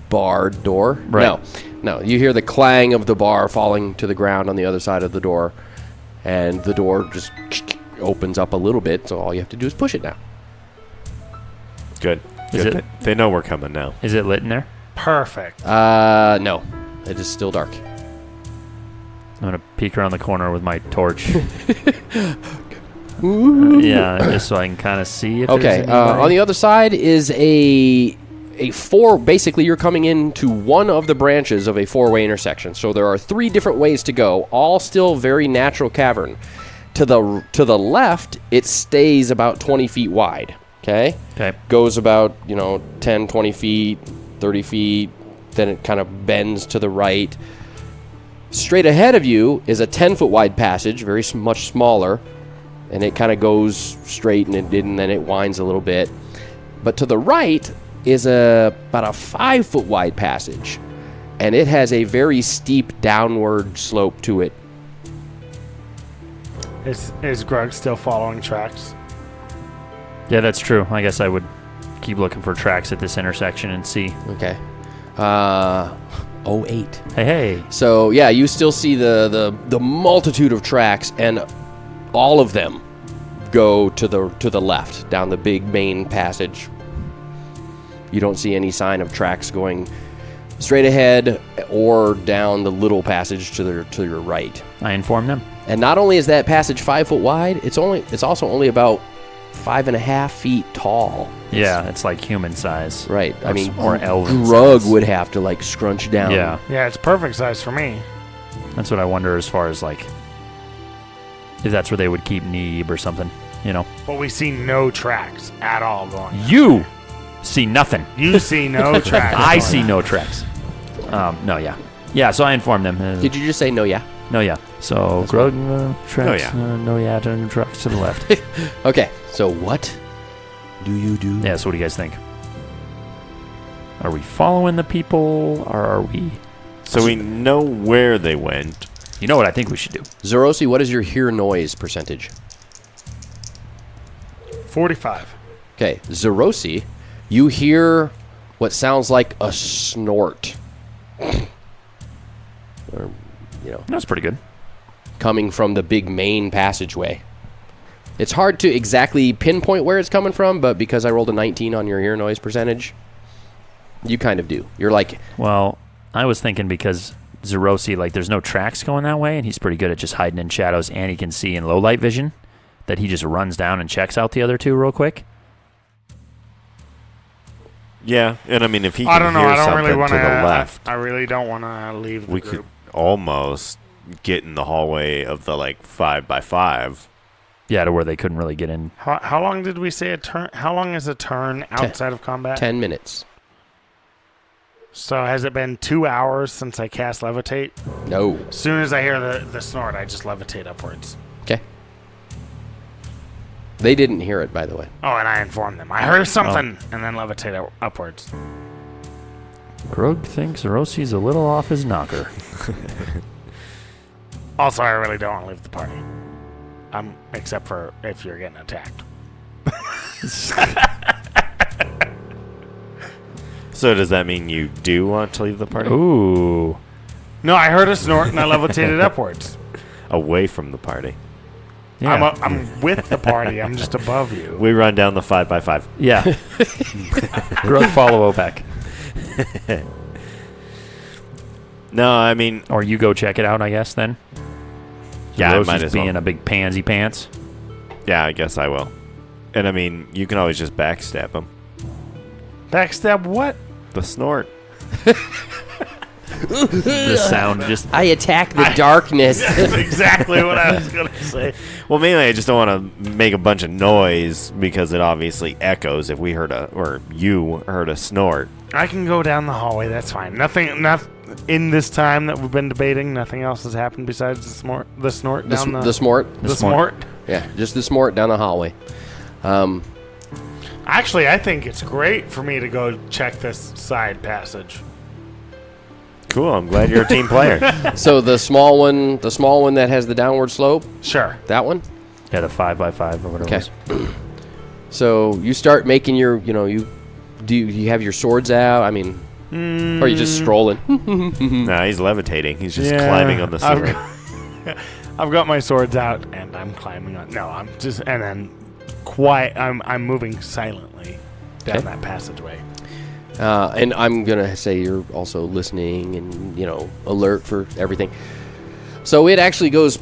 barred door. Right. No. You hear the clang of the bar falling to the ground on the other side of the door, and the door just opens up a little bit. So all you have to do is push it now. Good. Is Good. it- They know we're coming now. Is it lit in there? Perfect. No. It is still dark. I'm going to peek around the corner with my torch. Yeah, just so I can kind of see if Okay, there's anybody. on the other side is a four. Basically, you're coming into one of the branches of a four-way intersection. So there are 3 different ways to go, all still very natural cavern. To the left, it stays about 20 feet wide. Okay? Okay. Goes about, 10, 20 feet, 30 feet. Then it kind of bends to the right. Straight ahead of you is a 10-foot wide passage, very much smaller. And it kind of goes straight and then it winds a little bit. But to the right is about a 5-foot wide passage. And it has a very steep downward slope to it. Is Grug still following tracks? Yeah, that's true. I guess I would keep looking for tracks at this intersection and see. Okay. 08. Hey. So yeah, you still see the multitude of tracks, and all of them go to the left down the big main passage. You don't see any sign of tracks going straight ahead or down the little passage to your right. I informed them. And not only is that passage 5 foot wide, it's also only about 5.5 feet tall. Yeah, it's like human size. Right. I mean, or elven Grug size. would have to like scrunch down. Yeah, Yeah, it's perfect size for me. that's what I wonder as far as like if that's where they would keep Neeb or something, But we see no tracks at all going. You see nothing. You see no tracks. I going see on. no tracks. No, yeah. Yeah, so I informed them. Did you just say no? Yeah. No, yeah. So, Grug, tracks. yeah. No, yeah, turn tracks to the left. Okay. So what do you do? Yeah, so what do you guys think? Are we following the people, or are we... So we know where they went. You know what I think we should do? Zerosi, what is your hear noise percentage? 45. Okay, Zerosi, you hear what sounds like a snort. Or, That's pretty good. coming from the big main passageway. It's hard to exactly pinpoint where it's coming from, but because I rolled a 19 on your hear noise percentage, you kind of do. You're like, Well, I was thinking because Zerosi, like, there's no tracks going that way, and he's pretty good at just hiding in shadows, and he can see in low light vision, that he just runs down and checks out the other two real quick. Yeah, and I mean, if he I can don't know. hear I don't something really want to the left, I really don't want to leave the we group. could almost get in the hallway of the 5x5. Yeah, to where they couldn't really get in. How long did we say a turn? How long is a turn outside of combat? 10 minutes. So has it been 2 hours since I cast levitate? No. As soon as I hear the snort, I just levitate upwards. Okay. They didn't hear it, by the way. Oh, and I inform them. I heard something, and then levitate upwards. Grug thinks Rosie's a little off his knocker. Also, I really don't want to leave the party. Except for if you're getting attacked. So does that mean you do want to leave the party? Ooh. No, I heard a snort, and I levitated upwards. Away from the party. Yeah. I'm with the party. I'm just above you. We run down the 5x5. Yeah. Grug follow OPEC. No, I mean, Or you go check it out, I guess, then. yeah, I Rosie's might as well. being a big pansy pants. Yeah, I guess I will. And I mean, you can always just backstab him. Backstab what? The snort. The sound just... I attack the darkness. That's exactly what I was going to say. Well, mainly I just don't want to make a bunch of noise because it obviously echoes if we heard you heard a snort. I can go down the hallway. That's fine. Nothing in this time that we've been debating. Nothing else has happened besides the snort The down smort? the snort. Yeah, just the smort down the hallway. Actually, I think it's great for me to go check this side passage. Cool. I'm glad you're a team player. So the small one that has the downward slope, Sure. that one? Yeah, the 5x5 or whatever it Okay. was. So you start making your, you have your swords out? I mean, or are you just strolling? Nah, he's levitating. He's just climbing on the sword. I've got my swords out and I'm climbing on. No, I'm just I'm moving silently down Okay. that passageway. And I'm going to say you're also listening and, alert for everything. So it actually goes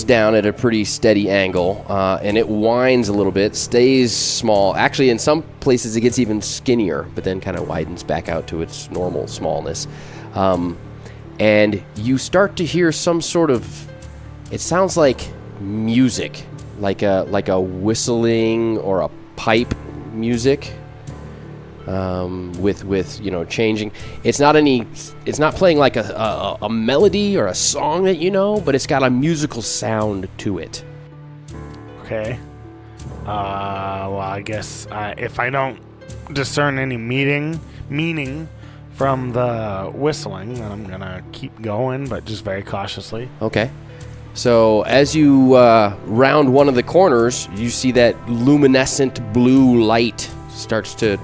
down at a pretty steady angle, and it winds a little bit, stays small. Actually, in some places it gets even skinnier, but then kind of widens back out to its normal smallness. And you start to hear some sort of, it sounds like music, like a whistling or a pipe music. With changing. It's not playing like a melody or a song that but it's got a musical sound to it. Okay. Well, I guess if I don't discern any meaning from the whistling, then I'm gonna keep going, but just very cautiously. Okay. So as you round one of the corners, you see that luminescent blue light starts to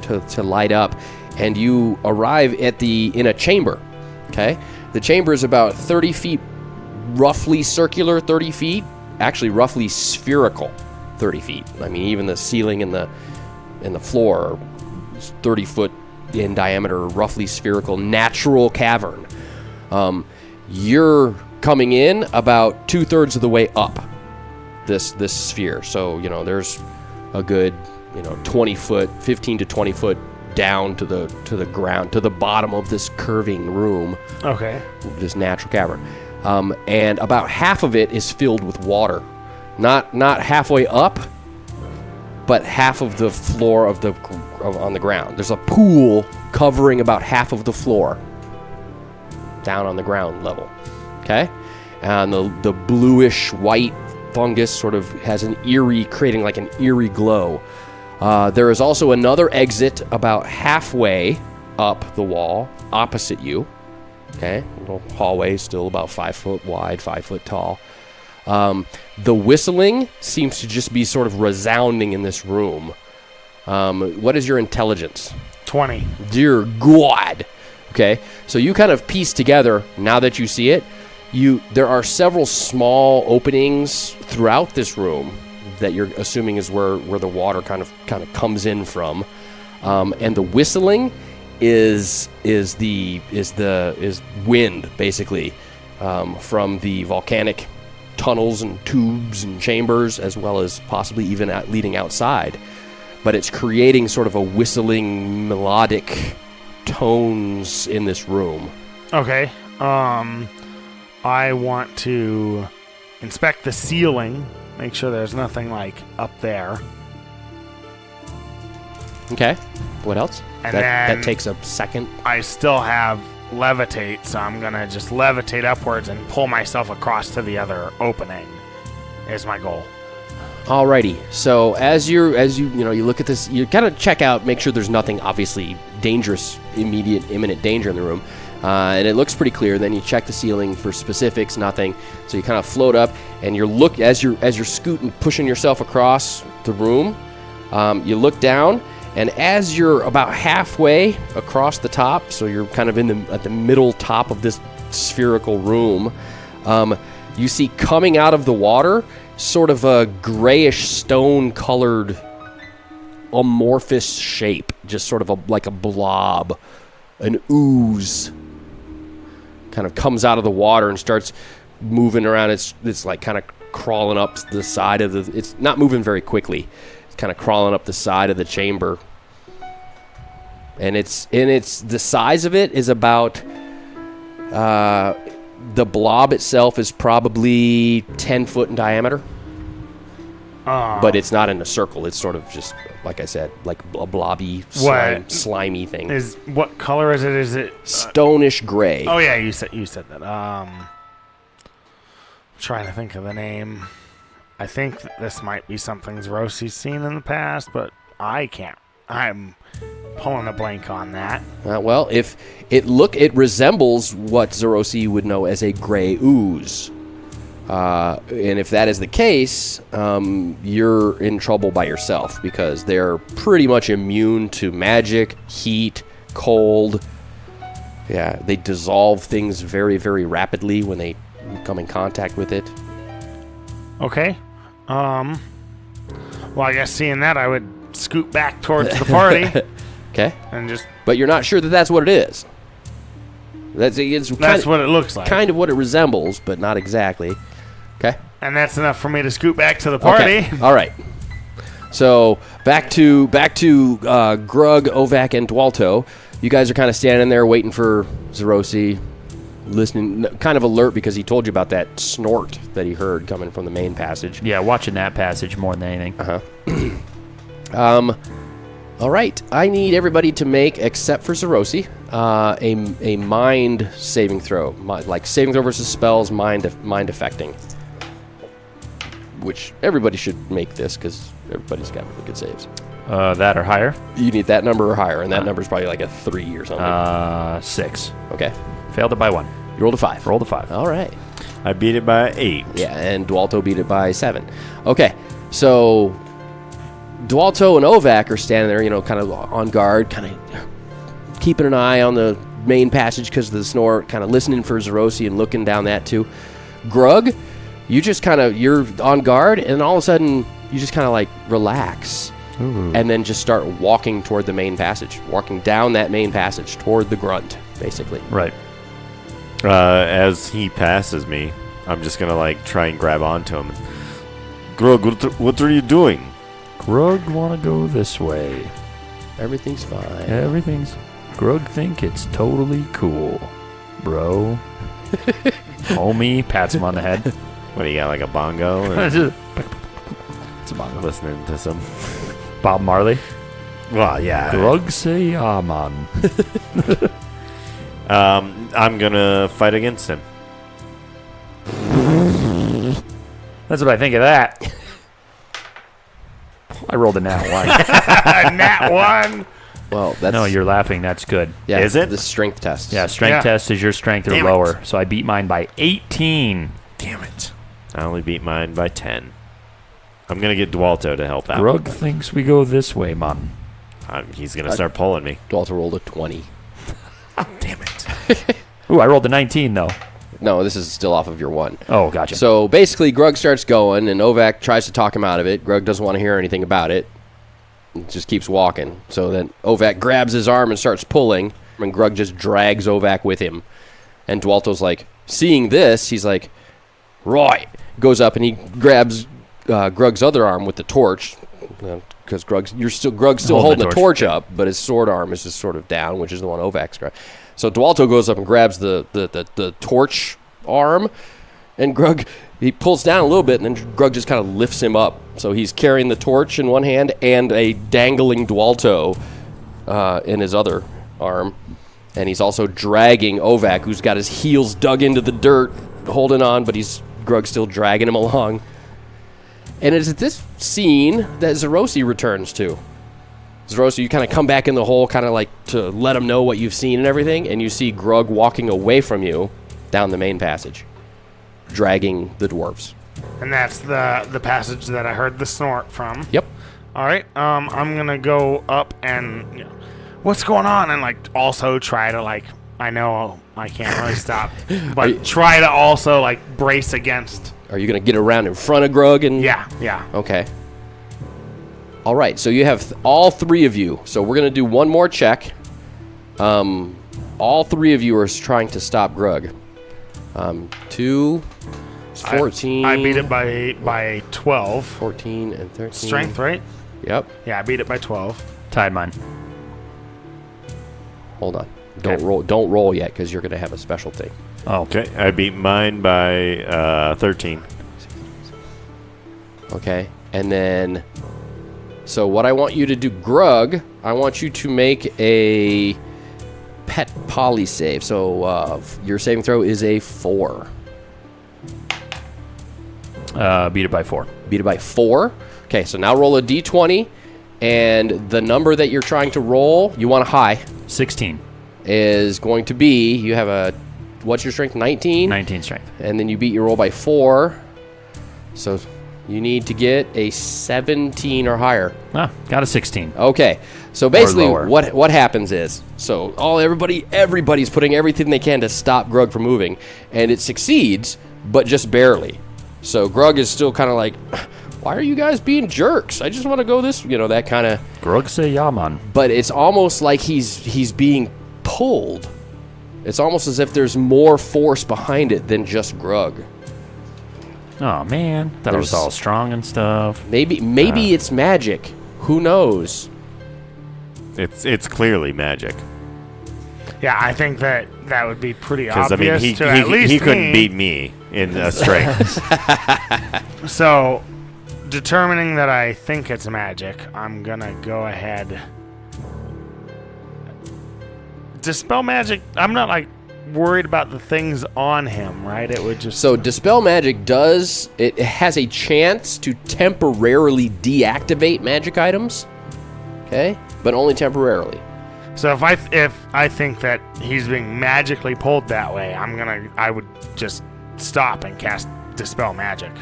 light up, and you arrive in a chamber. Okay, the chamber is about 30 feet, roughly circular 30 feet, actually roughly spherical 30 feet. I mean, even the ceiling and the floor are 30 foot in diameter, roughly spherical, natural cavern. You're coming in about 2/3 of the way up this sphere, so there's a good 20 foot, 15 to 20 foot down to the ground, to the bottom of this curving room. Okay. This natural cavern. And about half of it is filled with water. Not halfway up, but half of the floor on the ground. There's a pool covering about half of the floor down on the ground level. Okay? And the bluish white fungus sort of has creating like an eerie glow. There is also another exit about halfway up the wall opposite you. Okay, little hallway, still about 5 foot wide, 5 foot tall. The whistling seems to just be sort of resounding in this room. What is your intelligence? 20. Dear God. Okay, so you kind of piece together, now that you see it, there are several small openings throughout this room that you're assuming is where the water kind of comes in from, and the whistling is wind, basically, from the volcanic tunnels and tubes and chambers, as well as possibly even leading outside. But it's creating sort of a whistling melodic tones in this room. Okay. I want to inspect the ceiling. Make sure there's nothing like up there. Okay. What else? And that then takes a second. I still have levitate, so I'm gonna just levitate upwards and pull myself across to the other opening. Is my goal. Alrighty. So as you look at this, you kind of check out, make sure there's nothing obviously dangerous, imminent danger in the room. And it looks pretty clear. Then you check the ceiling for specifics, nothing. So you kind of float up, and as you're scooting, pushing yourself across the room, you look down, and as you're about halfway across the top, so you're kind of at the middle top of this spherical room, you see coming out of the water sort of a grayish stone-colored amorphous shape, just sort of like a blob, an ooze. Kind of comes out of the water and starts moving around. It's like kind of crawling up the side of it's not moving very quickly. It's kind of crawling up the side of the chamber. And the size of it is about, the blob itself is probably 10 foot in diameter. But it's not in a circle. It's sort of just, like I said, like a blobby, slimy thing. What color is it? Is it stonish gray? Oh yeah, you said that. Trying to think of the name. I think this might be something Zrosi's seen in the past, but I can't. I'm pulling a blank on that. Well, if it resembles what Zrosi would know as a gray ooze. And if that is the case, you're in trouble by yourself, because they're pretty much immune to magic, heat, cold. Yeah, they dissolve things very, very rapidly when they come in contact with it. Okay. Well, I guess seeing that, I would scoot back towards the party. Okay. and just But you're not sure that that's what it is. That's what it looks like. kind of what it resembles, but not exactly. Okay. And that's enough for me to scoot back to the party. Okay. All right. So back to Grug, Ovac, and Dualto. You guys are kind of standing there waiting for Zerosi, listening, kind of alert because he told you about that snort that he heard coming from the main passage. Yeah, watching that passage more than anything. All right. I need everybody to make, except for Zerosi, a mind saving throw, like saving throw versus spells, mind affecting. Which everybody should make this because everybody's got really good saves. That or higher? You need that number or higher, and that number is probably like a 3 or something. 6. Okay. Failed it by 1. You rolled a 5. Rolled a 5. All right. I beat it by 8. Yeah, and Dualto beat it by 7. Okay, so Dualto and Ovac are standing there, kind of on guard, kind of keeping an eye on the main passage because of the snort, kind of listening for Zerosi and looking down that too. Grug, you just you're on guard, and all of a sudden you just kind of like relax. Ooh. And then just start walking toward the main passage, walking down that main passage toward the grunt, basically. Right. As he passes me, I'm just going to try and grab onto him. Grug, what are you doing? Grug want to go this way. Everything's fine. Everything's... Grug think it's totally cool, bro. Homie pats him on the head. What, do you got, like a bongo? Or It's a bongo. listening to some... Bob Marley. Well, yeah. Grug say yeah, man. I'm going to fight against him. That's what I think of that. I rolled a nat 1. Nat 1. Well, that's... No, you're laughing. That's good. Yeah, Is it? The strength test. Yeah, strength Yeah. test is your strength or Damn it. lower. So I beat mine by 18. Damn it. I only beat mine by 10. I'm going to get Dualto to help out. Grug thinks we go this way, man. He's going to start pulling me. Dualto rolled a 20. Damn it. Ooh, I rolled a 19, though. No, this is still off of your 1. Oh, gotcha. So basically, Grug starts going, and Ovac tries to talk him out of it. Grug doesn't want to hear anything about it. He just keeps walking. So then Ovac grabs his arm and starts pulling, and Grug just drags Ovac with him. And Dualto's like, seeing this, he's like, right. Goes up and he grabs Grug's other arm with the torch, because Grug's still holding the torch up, but his sword arm is just sort of down, which is the one Ovac's grabbed. So Dualto goes up and grabs the torch arm, and Grug, he pulls down a little bit, and then Grug just kind of lifts him up. So he's carrying the torch in one hand and a dangling Dualto in his other arm, and he's also dragging Ovac, who's got his heels dug into the dirt, holding on, but Grug's still dragging him along. And it's at this scene that Zerosi returns to. Zerosi, you kind of come back in the hole, kind of like to let him know what you've seen and everything, and you see Grug walking away from you down the main passage, dragging the dwarves. And that's the passage that I heard the snort from. Yep. All right. I'm gonna go up and what's going on, and also try to I know I can't really stop, but try to also brace against. Are you going to get around in front of Grug? And Yeah. Okay. All right, so you have all three of you. So we're going to do one more check. All three of you are trying to stop Grug. 2, 14. I beat it by 12. 14 and 13. Strength, right? Yep. Yeah, I beat it by 12. Tied mine. Hold on. Okay. Don't roll yet because you're going to have a special thing. Oh, Okay, I beat mine by 13. Okay, and then, so what I want you to do, Grug, I want you to make a pet poly save. So your saving throw is a 4. beat it by 4. Beat it by 4. Okay, so now roll a d20, and the number that you're trying to roll, you want a high, 16. is going to be, you have a, what's your strength, 19? 19 strength. And then you beat your roll by 4, so you need to get a 17 or higher. Ah, got a 16. Okay, so basically lower. what happens is, so everybody's putting everything they can to stop Grug from moving, and it succeeds, but just barely. So Grug is still kind of like, why are you guys being jerks? I just want to go this, that kind of. Grug say Yaman. but it's almost like he's being pulled. It's almost as if there's more force behind it than just Grug. Oh man, that was There's- all strong and stuff. Maybe it's magic. Who knows? It's clearly magic. Yeah, I think that would be pretty Because obvious I mean, to at least he couldn't me. beat me in strength. So, determining that I think it's magic, I'm gonna go ahead. Dispel magic. I'm not like worried about the things on him, right? It would just. So dispel magic it has a chance to temporarily deactivate magic items. Okay? But only temporarily. So if I think that he's being magically pulled that way, I would just stop and cast dispel magic.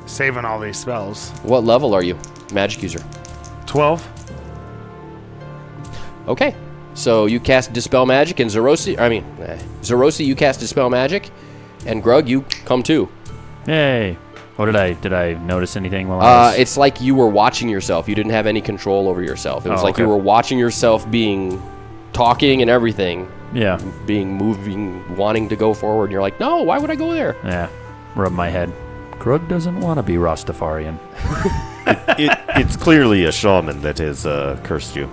Saving all these spells. What level are you? Magic user. 12. Okay. So you cast dispel magic and Zerosi you cast dispel magic and Grug you come too. Yay! What did I notice anything while I was? It's like you were watching yourself. You didn't have any control over yourself. It was Oh, like you okay. were watching yourself talking and everything, Yeah, moving, wanting to go forward. And you're like, no, why would I go there? yeah. Rub my head. Grug doesn't want to be Rastafarian. It's clearly a shaman that has cursed you.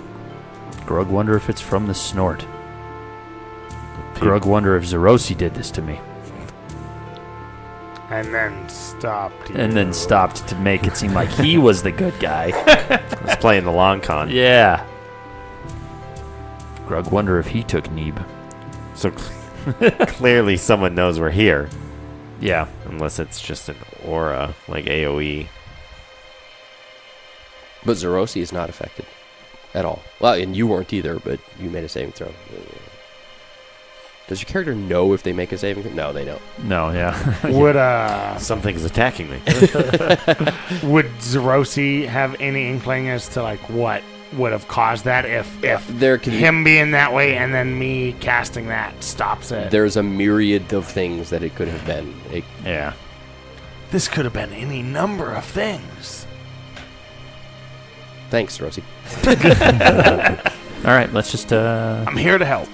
Grug wonder if it's from the snort. Grug wonder if Zerosi did this to me. And then stopped. And then stopped to make it seem like he was the good guy. He's playing the long con. Yeah. Grug wonder if he took Neeb. So clearly someone knows we're here. Yeah. Unless it's just an aura, like AoE. But Zerosi is not affected at all. Well, and you weren't either, but you made a saving throw. Does your character know if they make a saving throw? No, they don't. No, yeah. Would Something's attacking me. would Zerosi have any inkling as to like what would have caused that if There can him being that way and then me casting that stops it? There's a myriad of things that it could have been. Yeah. This could have been any number of things. Thanks, Zerosi. All right, let's just I'm here to help.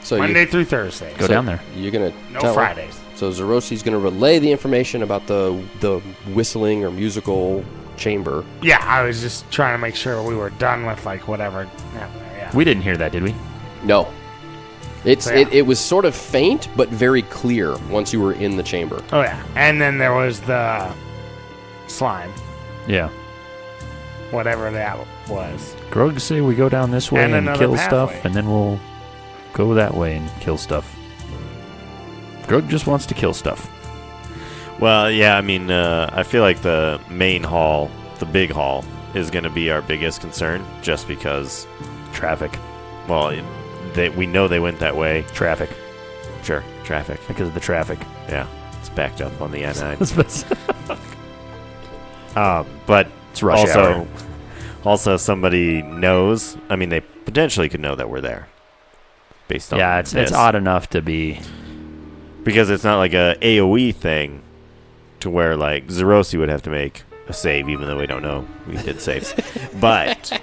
So Monday through Thursday. go down there. You're gonna No tell him? Fridays. So Zerosi's gonna relay the information about the whistling or musical chamber. Yeah, I was just trying to make sure we were done with like whatever. Yeah. We didn't hear that, did we? No, it's So, yeah. it was sort of faint but very clear once you were in the chamber. Oh yeah, and then there was the slime, Yeah. whatever that was. Grug say we go down this way And and, another kill pathway. stuff, and then we'll go that way and kill stuff. Grug just wants to kill stuff. Well, yeah, I mean, I feel like the main hall, the big hall, is going to be our biggest concern, just because, Traffic. well, we know they went that way. Traffic. Sure, traffic. Because of the traffic. Yeah, it's backed up on the N9. it's But rush also, hour. also somebody knows. I mean, they potentially could know that we're there, based on Yeah, it's this. odd enough to be. Because it's not like a AoE thing, to where like Zerosi would have to make a save, even though we don't know we did saves. But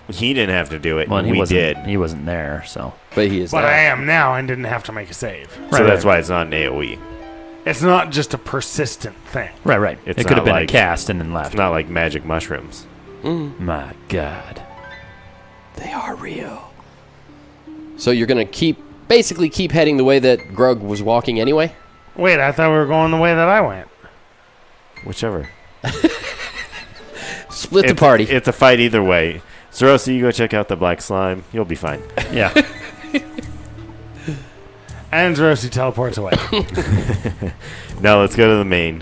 he didn't have to do it. Well, and he we wasn't. did. He wasn't there, so. But he is But now. I am now and didn't have to make a save. So Right, that's right. why it's not an AoE. It's not just a persistent thing. Right. It's It could have not been like- a cast and then It's left. not like magic mushrooms. My God. They are real. So you're gonna basically keep heading the way that Grug was walking anyway. Wait, I thought we were going the way that I went. Whichever. Split the party. It's a fight either way. Zerosi, you go check out the black slime. You'll be fine. Yeah. And Zerosi teleports away. Now let's go to the main.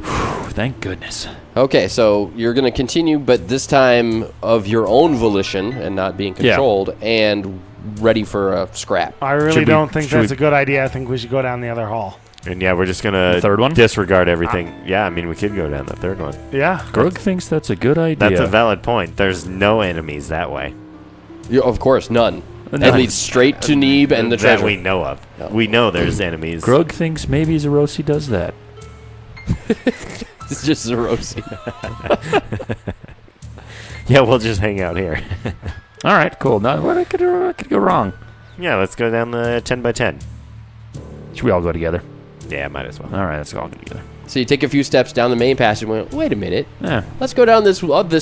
Thank goodness. Okay, so you're going to continue, but this time of your own volition and not being Yeah. controlled, and ready for a scrap. I really Should we- don't think should that's we- a good idea. I think we should go down the other hall. And yeah, we're just gonna The third one? disregard everything. Yeah, I mean we could go down the third one. Yeah. Grug thinks that's a good idea. That's a valid point. There's no enemies that way Of course, none. None. It leads straight to Neeb and the that treasure. we know of. No. We know there's enemies. Grug thinks maybe Zerosi does that. It's just Zerosi. Yeah, we'll just hang out here. All right, cool. Now, what could go wrong? Yeah, let's go down the 10 by 10. Should we all go together? Yeah, might as well. All right, let's all go together. So you take a few steps down the main passage and went, wait a minute. Yeah. Let's go down this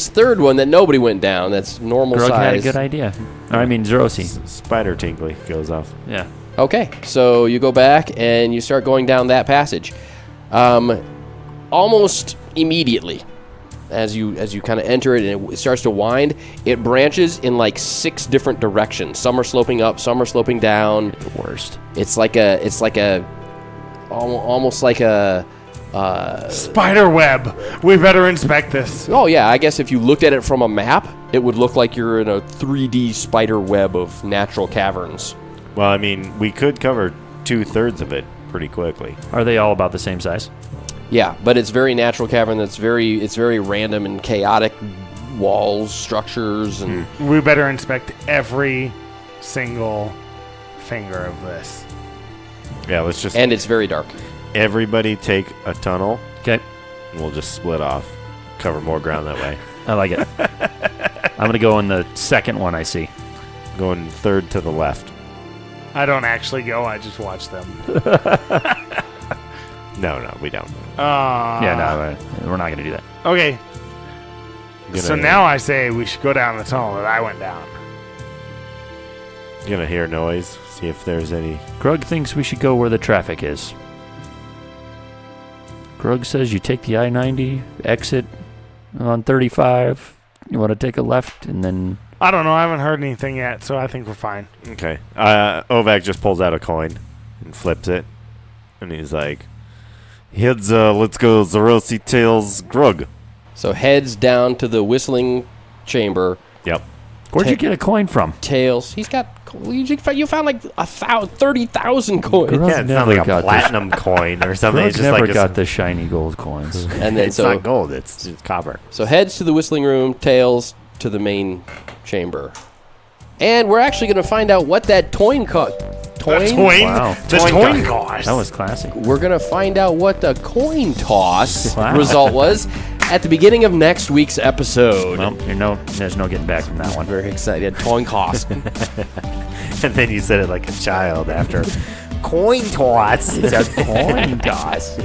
third one that nobody went down. That's normal Grug had a size. good idea. Or, I mean, Zerosi. Spider Tinkly goes off. Yeah. Okay, so you go back and you start going down that passage. Almost immediately, as you kind of enter it and it starts to wind, it branches in like 6 different directions. Some are sloping up, some are sloping down. The worst. It's like almost like a. Spider web. We better inspect this. Oh yeah, I guess if you looked at it from a map, it would look like you're in a 3D spider web of natural caverns. Well, I mean, we could cover 2/3 of it pretty quickly. Are they all about the same size? Yeah, but it's very natural cavern. It's very random and chaotic walls, structures, and We better inspect every single finger of this. Yeah, let's just and it's very dark. everybody take a tunnel, Okay. and we'll just split off, cover more ground that way. I like it. I'm going to go in the second one I see. Going third to the left. I don't actually go. I just watch them. No, we don't. Yeah, no, we're not going to do that. Okay. You're So gonna- now I say we should go down the tunnel that I went down. You're gonna hear noise, see if there's any. Grug thinks we should go where the traffic is. Grug says you take the I-90, exit on 35. You want to take a left, and then... I don't know. I haven't heard anything yet, so I think we're fine. Okay. Ovak just pulls out a coin and flips it, and he's like, "Heads, let's go Zerosi, tails, Grug." So heads down to the whistling chamber. Yep. Where'd you get a coin from? Tails. He's got. You found like 30,000 coins. Grug Yeah, it's not never like a got platinum coin or something. Grug It's just never like got the shiny gold coins. And then It's so not gold. It's just copper. So heads to the whistling room, tails to the main chamber. And we're actually going to find out what that toin cost. The toin? Wow. The toin cost. That was classic. We're going to find out what the coin toss Wow. result was at the beginning of next week's episode. Well, there's no getting back from that one. Very excited. Toin cost. And then you said it like a child after coin toss. It's a coin toss.